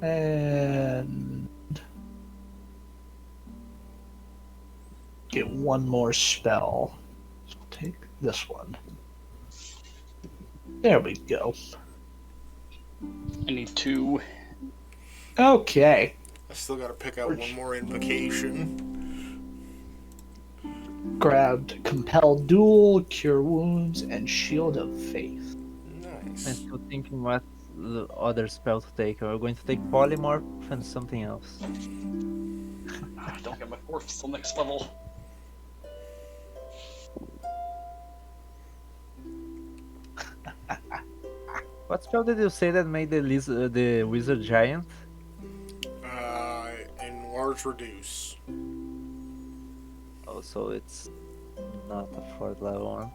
And get one more spell. So I'll take this one. There we go. I need 2. Okay. I still got to pick out one more invocation. Grabbed Compel Duel, Cure Wounds, and Shield of Faith. I'm Nice. still thinking what the other spell to take. We're going to take Polymorph and something else. Don't get my morphs till next level. What spell did you say that made the wizard giant? Enlarge reduce. Oh, so it's not a 4th level one.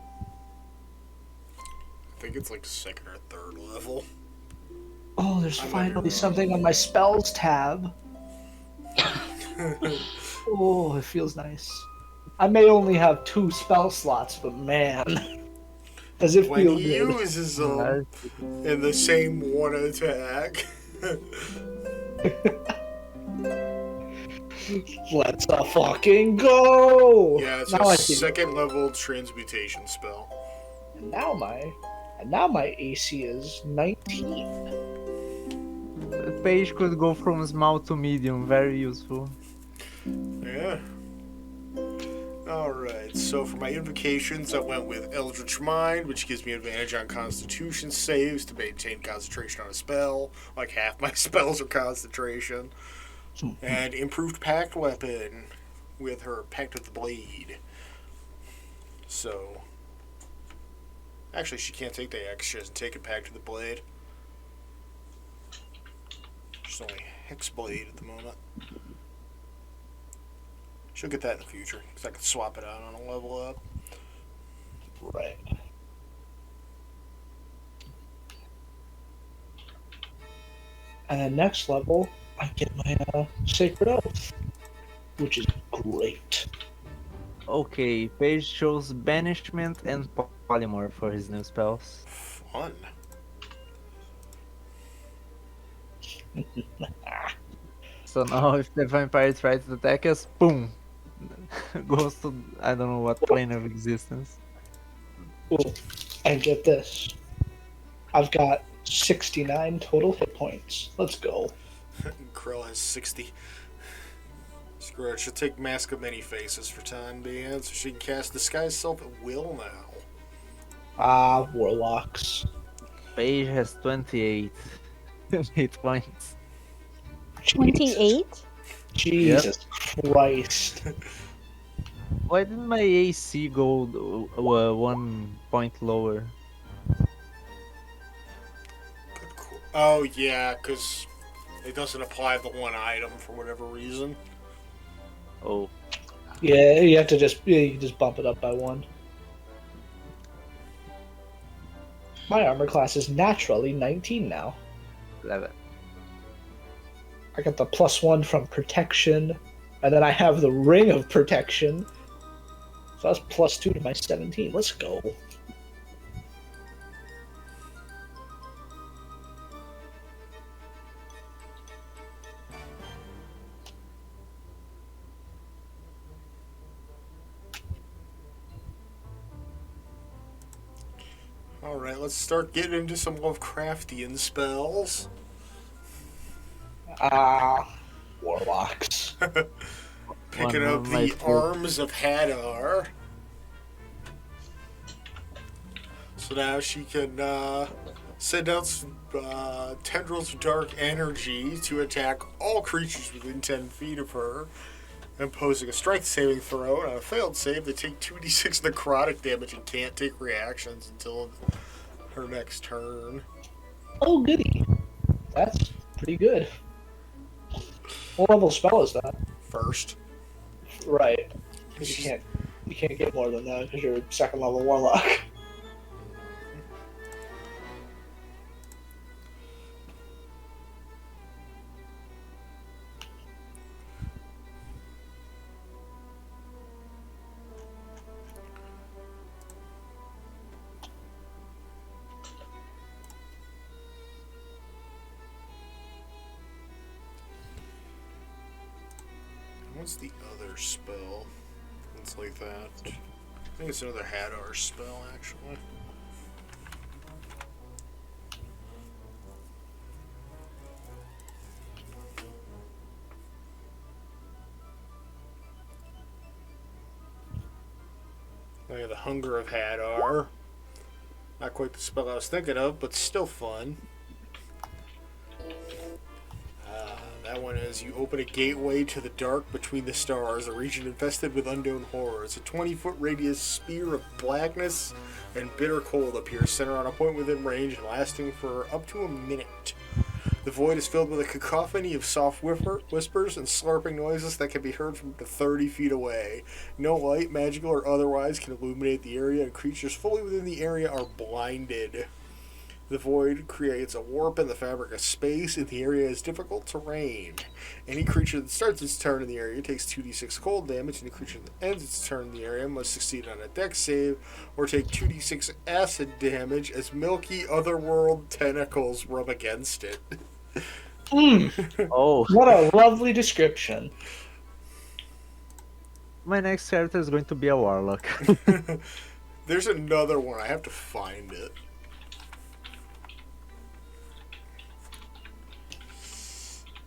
I think it's like 2nd or 3rd level. Oh, there's I might be finally wrong. something on my spells tab. Oh, it feels nice. I may only have 2 spell slots, but man, does it When feel he good. uses them in the same one attack. Let's fucking go! Yeah, it's now a I see. 2nd level transmutation spell. And now my AC is 19. The page could go from small to medium, very useful. Yeah. Alright, so for my invocations, I went with Eldritch Mind, which gives me advantage on Constitution saves to maintain concentration on a spell. Like half my spells are concentration. And Improved Pact Weapon with her Pact of the Blade. So. Actually, she can't take the X. She hasn't taken Pact of the Blade. She's only Hexblade at the moment. She'll get that in the future, because I can swap it out on a level up. Right. And then next level, I get my Sacred Oath, which is great. Okay, Page chose Banishment and Polymorph for his new spells. Fun. So now if the vampire tries to attack us, boom! Goes to I don't know what plane of existence. Cool. And get this. I've got 69 total hit points. Let's go. Krill has 60. Screw it, she'll take Mask of Many Faces for time being, so she can cast Disguise Self at will now. Warlocks. Page has 28 hit points. 28? Jesus Christ. Why didn't my AC go 1 point lower? Good cool. Oh, yeah, because it doesn't apply the one item for whatever reason. Oh, Yeah, you have to you can just bump it up by 1. My armor class is naturally 19 now. 11. I got the +1 from protection, and then I have the ring of protection. So that's +2 to my 17. Let's go. Alright, let's start getting into some Lovecraftian spells. Warlocks. Picking One up of my the Arms of Hadar. So now she can send out some, tendrils of dark energy to attack all creatures within 10 feet of her, imposing a strength saving throw. On a failed save, they take 2d6 necrotic damage and can't take reactions until her next turn. Oh, goody. That's pretty good. What level spell is that? First. Right. Because you can't get more than that because you're second level warlock. What's the other spell? It's like that. I think it's another Hadar spell, actually. Oh yeah, the Hunger of Hadar. Not quite the spell I was thinking of, but still fun. That one is you open a gateway to the dark between the stars, a region infested with unknown horrors. A 20-foot radius spear of blackness and bitter cold appears centered on a point within range and lasting for up to a minute. The void is filled with a cacophony of soft whispers and slurping noises that can be heard from up to 30 feet away. No light, magical or otherwise, can illuminate the area, and creatures fully within the area are blinded. The void creates a warp in the fabric of space, and the area is difficult terrain. Any creature that starts its turn in the area takes 2d6 cold damage, and a creature that ends its turn in the area must succeed on a dex save or take 2d6 acid damage as milky otherworld tentacles rub against it. Oh, What a lovely description. my next character is going to be a warlock. There's another one. I have to find it.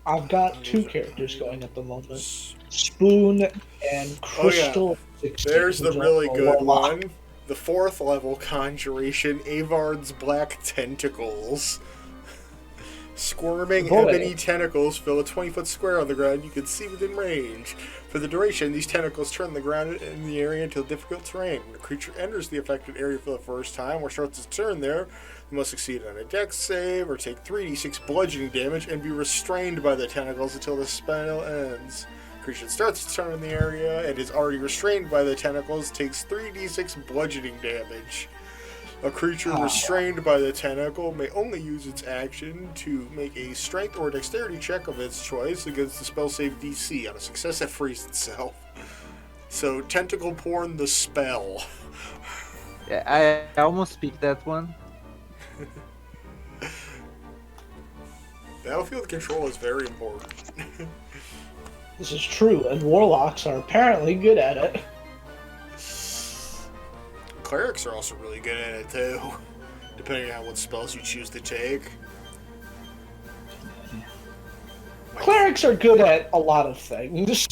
I've got two characters going at the moment. Spoon and Crystal. 16, There's the who's really also a good warlock. one. The 4th level conjuration, Avard's Black Tentacles. Squirming Boy. ebony tentacles fill a 20-foot square on the ground you can see within range. For the duration, these tentacles turn the ground in the area into difficult terrain. When a creature enters the affected area for the first time or starts its turn there, they must succeed on a dex save or take 3d6 bludgeoning damage and be restrained by the tentacles until the spell ends. Creature that starts its turn in the area and is already restrained by the tentacles takes 3d6 bludgeoning damage. A creature restrained by the tentacle may only use its action to make a strength or dexterity check of its choice against the spell save DC. On a success, it frees itself. So, tentacle porn the spell. Yeah, I almost picked that one. Battlefield control is very important. This is true, and warlocks are apparently good at it. Clerics are also really good at it too, depending on what spells you choose to take. Clerics are good at a lot of things.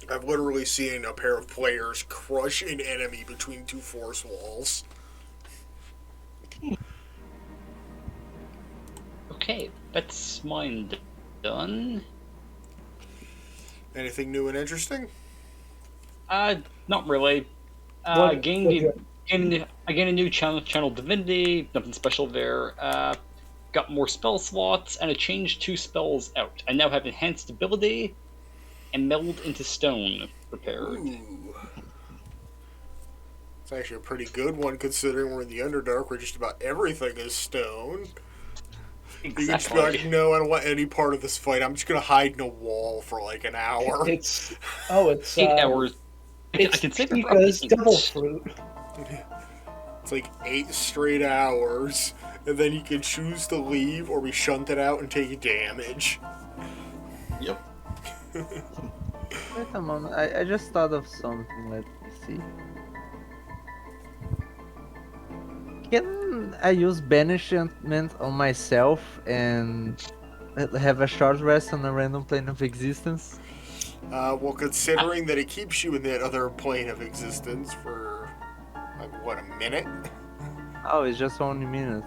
I've literally seen a pair of players crush an enemy between two force walls. Okay, that's mine done. Anything new and interesting? Not really. What- I gained a new channel divinity, nothing special there. Got more spell slots, and I changed 2 spells out. I now have enhanced ability and meld into stone prepared. Ooh. It's actually a pretty good one considering we're in the Underdark where just about everything is stone. You can just be like, Exactly. no, I don't want any part of this fight. I'm just gonna hide in a wall for like an hour. It's 8 hours. I It's can save it for Pika's updating devil it. fruit. It's like 8 straight hours, and then you can choose to leave or be shunted out and take damage. Yep. Wait a moment, I just thought of something, let me see. Can I use banishment on myself and have a short rest on a random plane of existence? Well, considering that it keeps you in that other plane of existence for, like, what, a minute? Oh, it's just only minutes.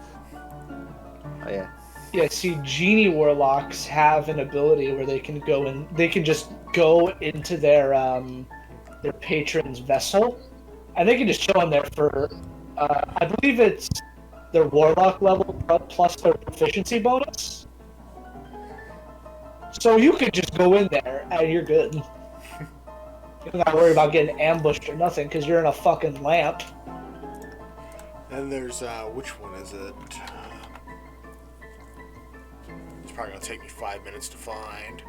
Oh yeah. Yeah, see, genie warlocks have an ability where they can go in. They can just go into their patron's vessel, and they can just chill in there for. I believe it's their warlock level plus their proficiency bonus. So you could just go in there and you're good. You don't gotta worry about getting ambushed or nothing because you're in a fucking lamp. And there's, which one is it? It's probably gonna take me 5 minutes to find.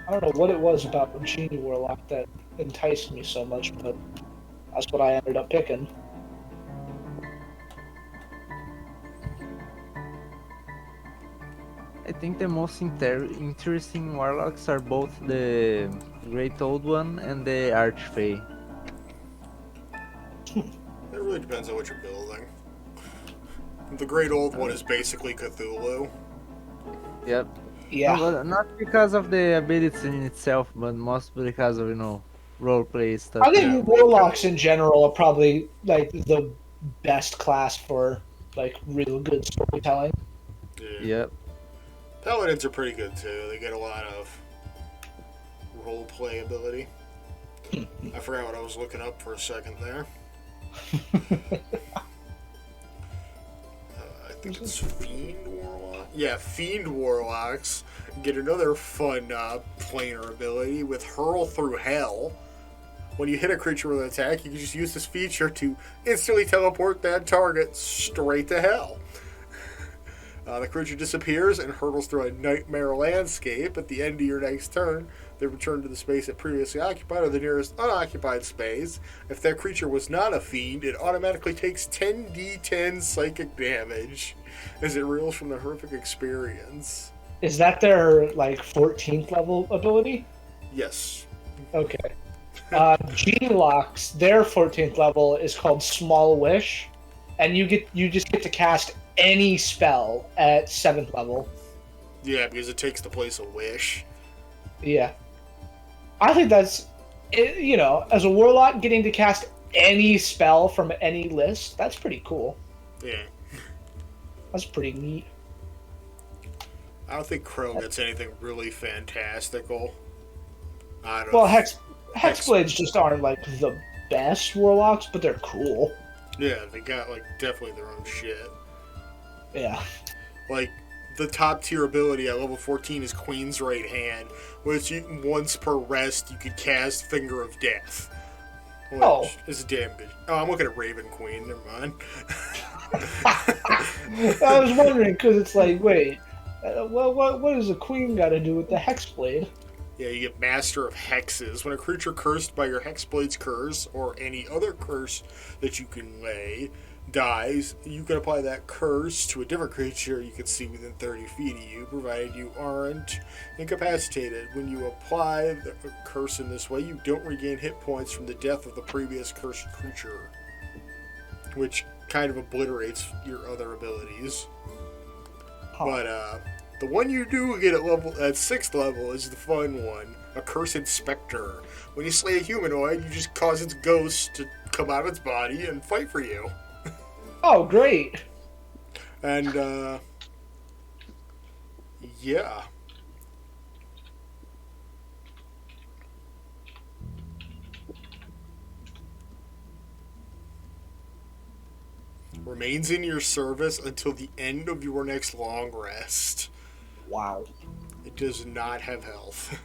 I don't know what it was about Genie Warlock that enticed me so much, but that's what I ended up picking. I think the most interesting warlocks are both the Great Old One and the Archfey. It really depends on what you're building. The Great Old One is basically Cthulhu. Yep. Yeah. No, but not because of the abilities in itself, but mostly because of, roleplay stuff. I think Yeah, Warlocks in general are probably like the best class for like real good storytelling. Yeah. Yep. Paladins are pretty good too. They get a lot of roleplay ability. I forgot what I was looking up for a second there. I think it's Fiend Warlock. Yeah, Fiend Warlocks get another fun planar ability with Hurl Through Hell. When you hit a creature with an attack, you can just use this feature to instantly teleport that target straight to hell. The creature disappears and hurtles through a nightmare landscape. At the end of your next turn, they return to the space it previously occupied or the nearest unoccupied space. If that creature was not a fiend, it automatically takes 10d10 psychic damage as it reels from the horrific experience. Is that their like 14th level ability? Yes. Okay. G-Locks, their 14th level is called Small Wish, and you just get to cast any spell at 7th level. Yeah, because it takes the place of Wish. Yeah. I think that's, as a warlock, getting to cast any spell from any list, that's pretty cool. Yeah. That's pretty neat. I don't think Crow gets anything really fantastical. Well, Hexblades just aren't like the best warlocks, but they're cool. Yeah, they got definitely their own shit. Yeah. The top tier ability at level 14 is Queen's Right Hand, which once per rest you could cast Finger of Death. Which is a damn good. Oh, I'm looking at Raven Queen. Never mind. I was wondering because it's like, wait, what does a queen got to do with the Hexblade? Yeah, you get Master of Hexes. When a creature cursed by your Hexblade's curse or any other curse that you can lay dies, you can apply that curse to a different creature you can see within 30 feet of you, provided you aren't incapacitated. When you apply the curse in this way, you don't regain hit points from the death of the previous cursed creature, which kind of obliterates your other abilities. But the one you do get at 6th level is the fun one, Accursed Spectre. When you slay a humanoid, you just cause its ghost to come out of its body and fight for you. Oh, great. And, yeah. Remains in your service until the end of your next long rest. Wow. It does not have health.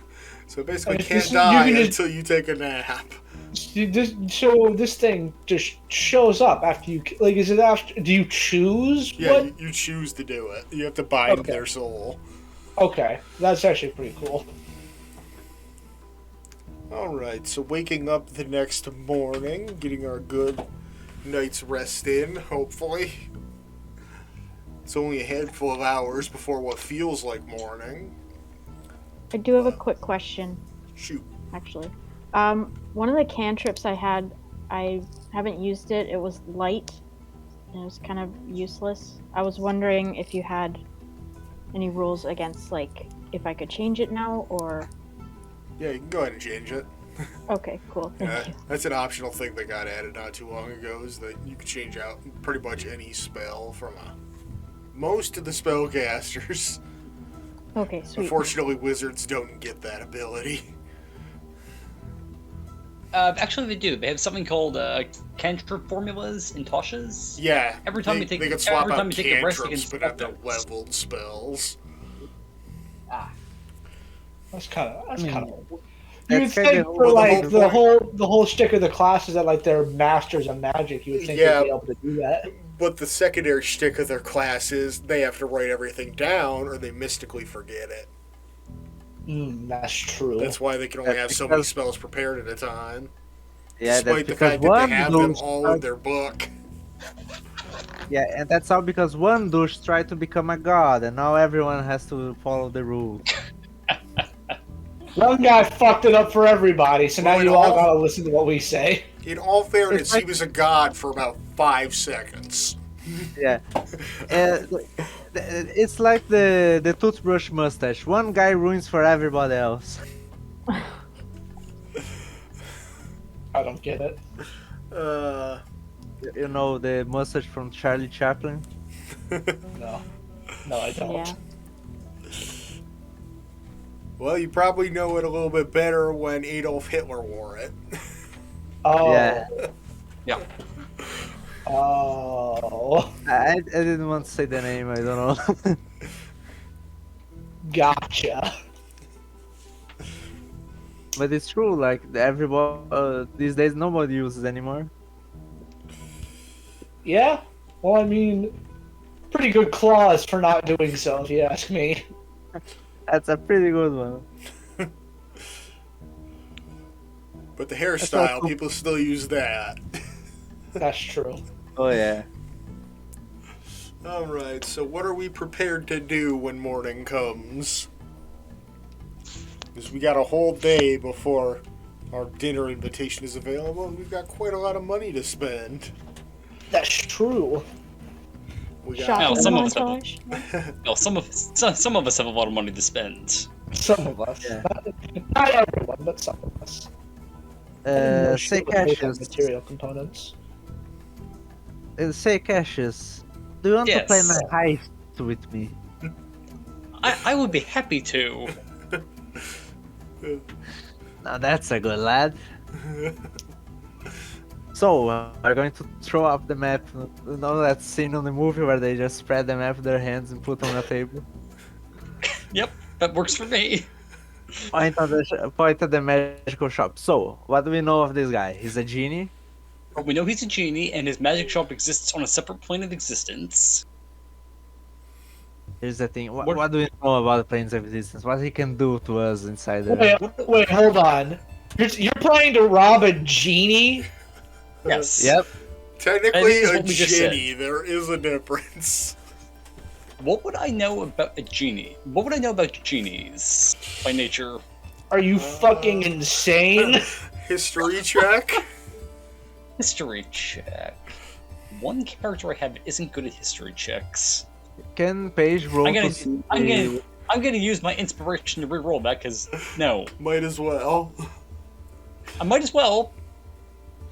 So it basically And can't die until you take a nap. So this thing just shows up after you, is it after, do you choose Yeah, what? you choose to do it. You have to bind their soul. Okay, that's actually pretty cool. Alright, so waking up the next morning, getting our good night's rest in, hopefully. It's only a handful of hours before what feels like morning. I do have a quick question, Shoot. actually. One of the cantrips I had, I haven't used it. It was light, and it was kind of useless. I was wondering if you had any rules against, if I could change it now, or... Yeah, you can go ahead and change it. Okay, cool. Thank you. That's an optional thing that got added not too long ago, is that you can change out pretty much any spell from most of the spellcasters. Okay, sweet. Unfortunately, wizards don't get that ability. Actually, they do. They have something called cantrip formulas in Toshas. Yeah. Every time you take they can swap every time out you take a rest, you can cantrips, but swap have those. leveled spells. That's kind of You That's would kinda think the for whole- like the the whole whole shtick of the class is that like they're masters of magic. You would think Yeah. they'd be able to do that. But the secondary shtick of their class is they have to write everything down or they mystically forget it. That's true. That's why they can only That's have so many because- spells prepared at a time. Yeah, that's Despite the because fact that they one have them douche all tried- in their book. Yeah, and that's all because one douche tried to become a god, and now everyone has to follow the rules. One guy fucked it up for everybody, so now Well, you it all all- gotta listen to what we say. In all fairness, It's like- he was a god for about 5 seconds. Yeah. It's like the toothbrush mustache. One guy ruins for everybody else. I don't get it. You know the mustache from Charlie Chaplin? No, I don't. Yeah. Well, you probably know it a little bit better when Adolf Hitler wore it. Oh. Yeah. Yeah. Oh. I didn't want to say the name, I don't know. Gotcha. But it's true, like everybody these days nobody uses anymore. Yeah. Well, I mean, pretty good clause for not doing so, if you ask me. That's a pretty good one. But the hairstyle, also- people still use that. That's true. Oh yeah. Alright, so what are we prepared to do when morning comes? Because we got a whole day before our dinner invitation is available, and we've got quite a lot of money to spend. That's true. We got Shopping some of us montage. No, some of us have a lot of money to spend. Some of us. Yeah. Not everyone, but some of us. Say Shit was based on Cassius. material components. Say Cassius. Do you want to play Yes. a heist with me? I would be happy to. Now that's a good lad. So, we're going to throw up the map. You know that scene on the movie where they just spread the map with their hands and put on a table? Yep, that works for me. Point at the magical shop. So, what do we know of this guy? He's a genie? But we know he's a genie, and his magic shop exists on a separate plane of existence. Here's the thing. What- What do we know about planes of existence? What he can do to us inside the... Wait, hold on. You're planning to rob a genie? Yes. Yep. Technically, is a what we just said. genie. There is a difference. What would I know about a genie? What would I know about genies by nature? Are you fucking insane? History check. History check. One character I have that isn't good at history checks. Can Paige roll to see... I'm gonna use my inspiration to reroll that because no, Might as well. I might as well.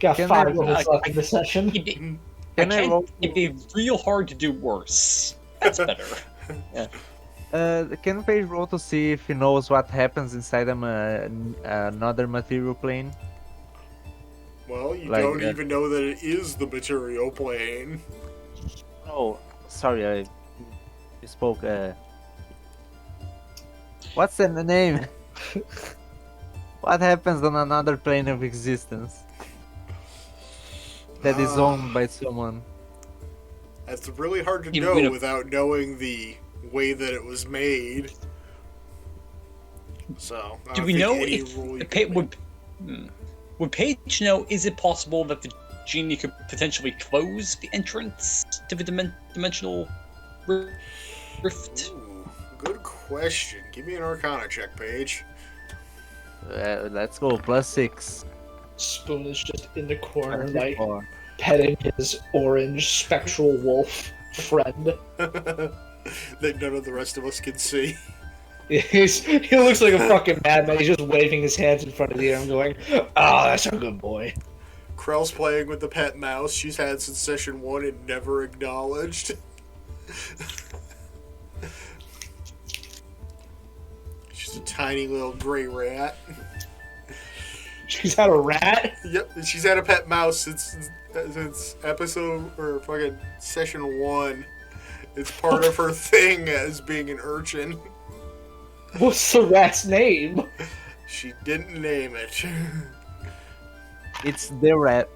Got Can 5 I- minutes left in the session. It'd be, Can I roll? it'd be real hard to do worse. That's better. Can Paige roll to see if he knows what happens inside another material plane? Well, you Like, don't even know that it is the material plane. Oh, sorry, I spoke. What's the name? What happens on another plane of existence that is owned by someone? That's really hard to You know know- without knowing the way that it was made. So, I Do don't we think know any if rule you the can make- would Paige know? Is it possible that the genie could potentially close the entrance to the dimensional rift? Ooh, good question. Give me an Arcana check, Paige. Let's go, +6. Spoon is just in the corner, like Or- petting his orange spectral wolf friend. That none of the rest of us can see. He looks like a fucking madman. He's just waving his hands in front of the air and going, "Oh, that's a good boy." Krell's playing with the pet mouse she's had since session 1 and never acknowledged. She's a tiny little gray rat. She's had a rat. Yep, and she's had a pet mouse since episode or fucking session 1. It's part of her thing as being an urchin. What's the rat's name? She didn't name it. It's the rat.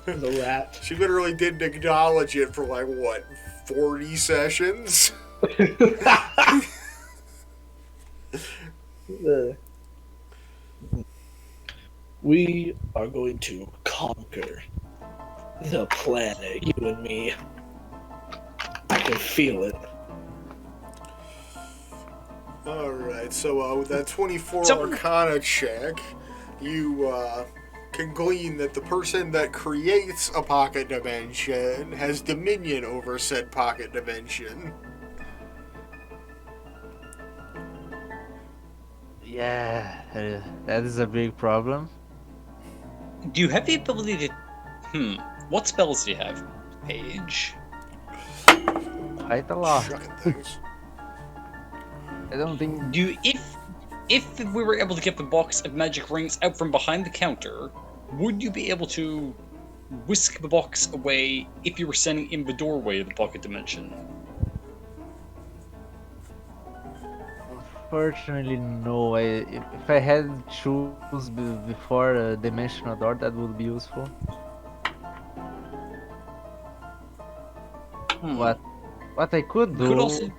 The rat. She literally didn't acknowledge it for like, what, 40 sessions? We are going to conquer the planet, you and me. I can feel it. Alright, so with that 24 So- Arcana check, you can glean that the person that creates a pocket dimension has dominion over said pocket dimension. Yeah, that is a big problem. Do you have the ability to... What spells do you have, Paige? Quite a lot. Shucking things. I don't think. Do you, if we were able to get the box of magic rings out from behind the counter, would you be able to whisk the box away if you were standing in the doorway of the pocket dimension? Unfortunately, no. If I had choose before a dimensional door, that would be useful. What I could do, Could also...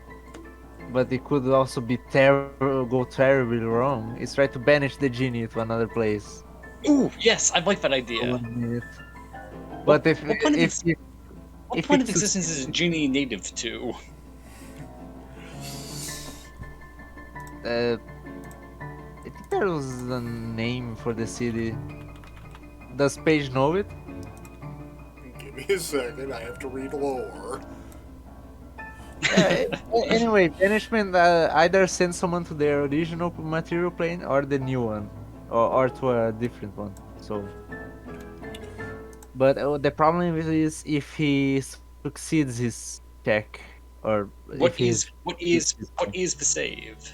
but it could also be go terribly wrong, is try to banish the genie to another place. Ooh, yes, I like that idea. 1 minute. But if what point of if if, What if point of it's- existence is Genie native to? I think there was a name for the city. Does Paige know it? Give me a second, I have to read lore. Anyway, banishment either send someone to their original material plane or the new one, or to a different one. So, but the problem is if he succeeds his check, or if What is the save?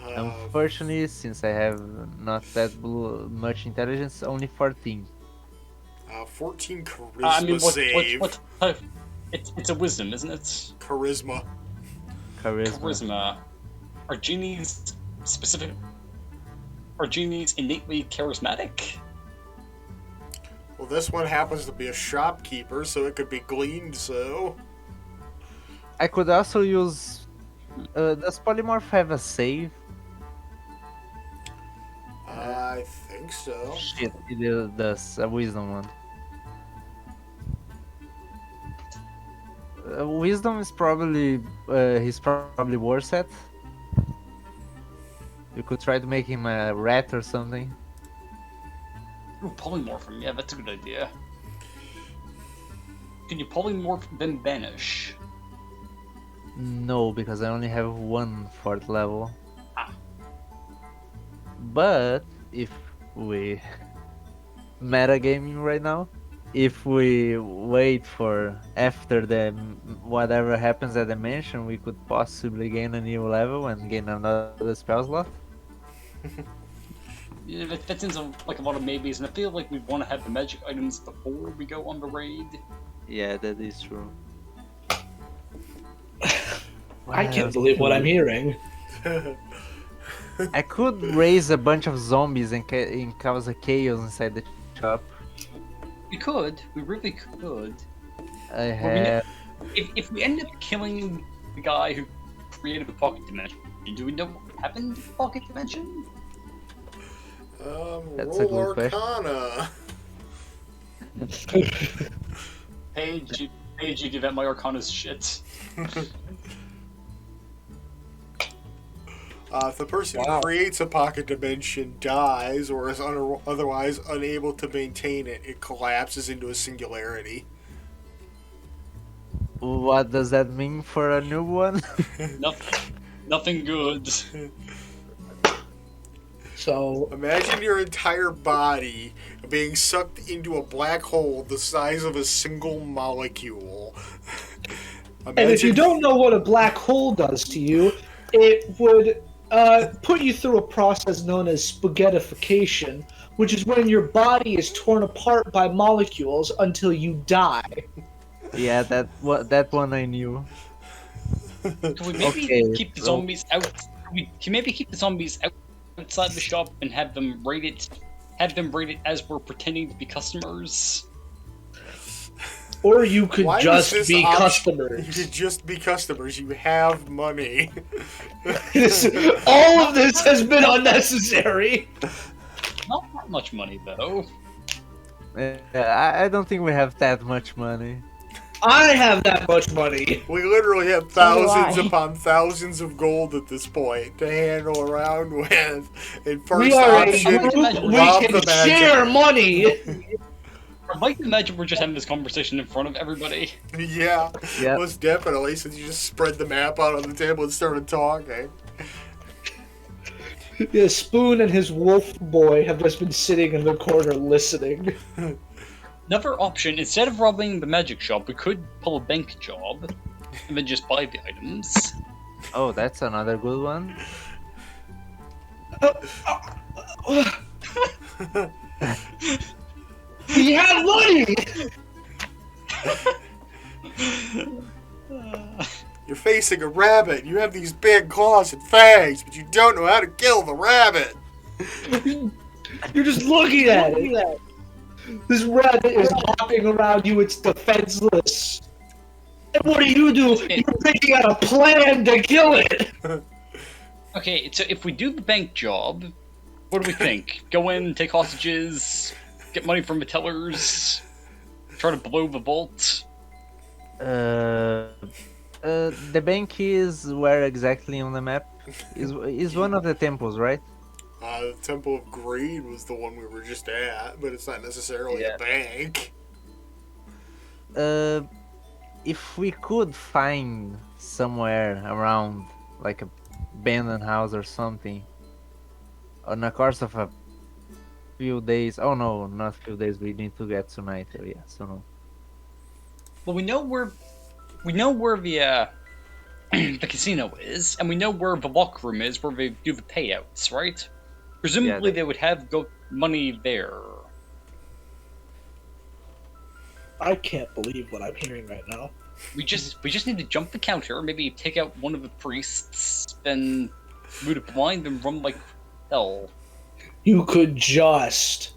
Unfortunately, since I have not that much intelligence, only 14. 14 charisma I mean, save. what type? It's a wisdom, isn't it? Charisma. Charisma. Are genies specific? Are genies innately charismatic? Well, this one happens to be a shopkeeper, so it could be gleaned so. I could also use. Does polymorph have a save? I think so. Shit, it does a wisdom one. Wisdom is probably he's probably worse at. You could try to make him a rat or something. Ooh, polymorph him. Yeah, that's a good idea. Can you polymorph then banish? No, because I only have 1 4th level. Ah. But if we metagaming right now, if we wait for after the whatever happens at the mansion, we could possibly gain a new level and gain another spell slot. Yeah, that seems like a lot of maybes, and I feel like we want to have the magic items before we go on the raid. Yeah, that is true. I can't believe what I'm hearing. I could raise a bunch of zombies and cause a chaos inside the shop. We could. We really could. I Well, we have. If we end up killing the guy who created the pocket dimension, do we know what happened to the pocket dimension? That's a Roll good Arcana. Paige, you do that. My Arcana's shit. If the person who creates a pocket dimension dies or is otherwise unable to maintain it, it collapses into a singularity. What does that mean for a new one? Nothing good. So, Imagine your entire body being sucked into a black hole the size of a single molecule. and if you don't know what a black hole does to you, it would put you through a process known as spaghettification, which is when your body is torn apart by molecules until you die. Yeah, that one I knew. Can we maybe Okay, keep the so- zombies out We can maybe keep the zombies outside the shop and have them rated as we're pretending to be customers. Or you could Why was just this be option- customers. You could just be customers. You have money. All of this has been unnecessary. Not that much money though. I don't think we have that much money. I have that much money. We literally have do thousands I. upon thousands of gold at this point to handle around with. And first We are a option, group. We rob can the magic. share money. I'd like to imagine we're just having this conversation in front of everybody. Yeah, Yeah. most definitely. Since you just spread the map out on the table and started talking. Yeah, Spoon and his wolf boy have just been sitting in the corner listening. Another option, instead of robbing the magic shop, we could pull a bank job and then just buy the items. Oh, that's another good one. We have money. You're facing a rabbit. You have these big claws and fangs, but you don't know how to kill the rabbit. You're just looking at it. This rabbit is hopping around you. It's defenseless. And what do? You're thinking out a plan to kill it. Okay, so if we do the bank job, what do we think? Go in, take hostages, get money from the tellers, try to blow the vault? The bank is where exactly on the map? Is one of the temples, right? The Temple of Greed was the one we were just at, but it's not necessarily a bank. If we could find somewhere around, like a abandoned house or something, on the course of a few days. Oh no, not few days. We need to get tonight. Yeah, so no. Well, we know where the the casino is, and we know where the locker room is, where they do the payouts, right? Presumably, they would have money there. I can't believe what I'm hearing right now. We just need to jump the counter, maybe take out one of the priests, then root it blind and run like hell. You could just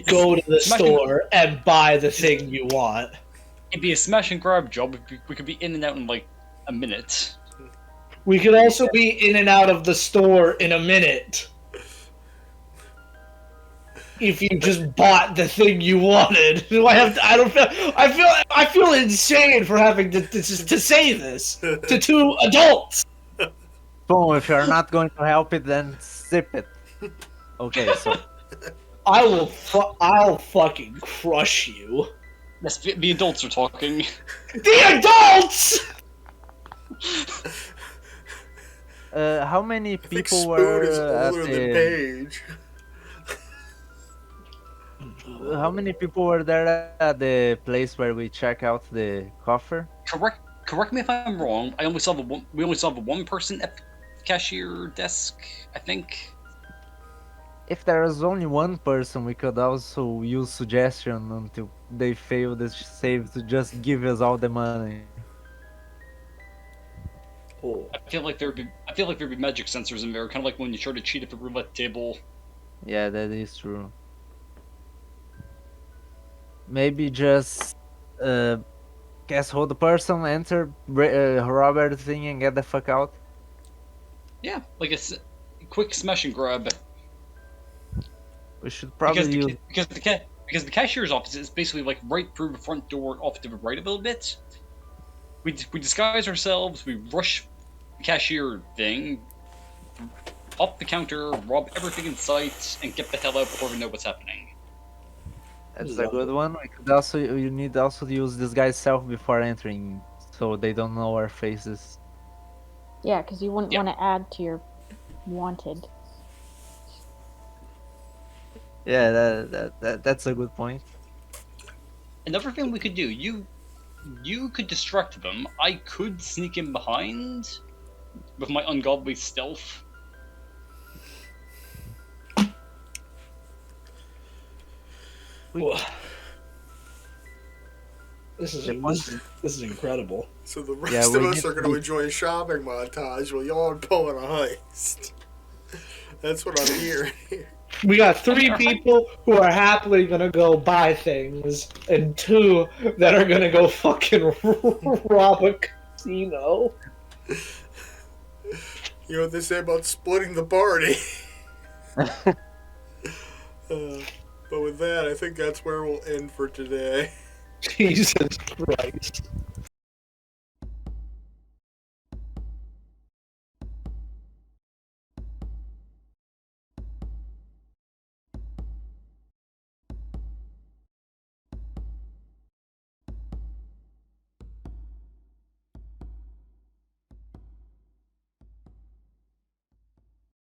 go to the store and buy the thing you want. It'd be a smash and grab job. We could be in and out in like a minute. We could also be in and out of the store in a minute. If you just bought the thing you wanted. I feel insane for having to say this to two adults. Boom, if you're not going to help it, then sip it. Okay, so I'll fucking crush you. Yes, the adults are talking. The adults! How many I think people Spoon were is at older than the? Paige. How many people were there at the place where we check out the coffer? Correct me if I'm wrong. We only saw the one person at the cashier desk, I think. If there is only one person, we could also use suggestion until they fail the save to just give us all the money. Oh. I feel like there'd be magic sensors in there, kind of like when you try to cheat at the roulette table. Yeah, that is true. Maybe just guess hold the person, enter, rob everything, and get the fuck out. Yeah, like a quick smash and grab. We should probably use. Because the cashier's office is basically like right through the front door, off to the right a little bit. We disguise ourselves. We rush the cashier thing, up the counter, rob everything in sight, and get the hell out before we know what's happening. That's a good one. We could also you need also to use this guy's self before entering, so they don't know our faces. Yeah, because you wouldn't Yeah. want to add to your wanted. Yeah, that's a good point. Another thing we could do, you could distract them. I could sneak in behind with my ungodly stealth. This is The point- this is incredible. So the Yeah, rest we of us need are to going to be- enjoy a shopping montage while y'all are pulling a heist. That's what I'm hearing. We got 3 people who are happily gonna go buy things, and 2 that are gonna go fucking rob a casino. You know what they say about splitting the party. But with that, I think that's where we'll end for today. Jesus Christ.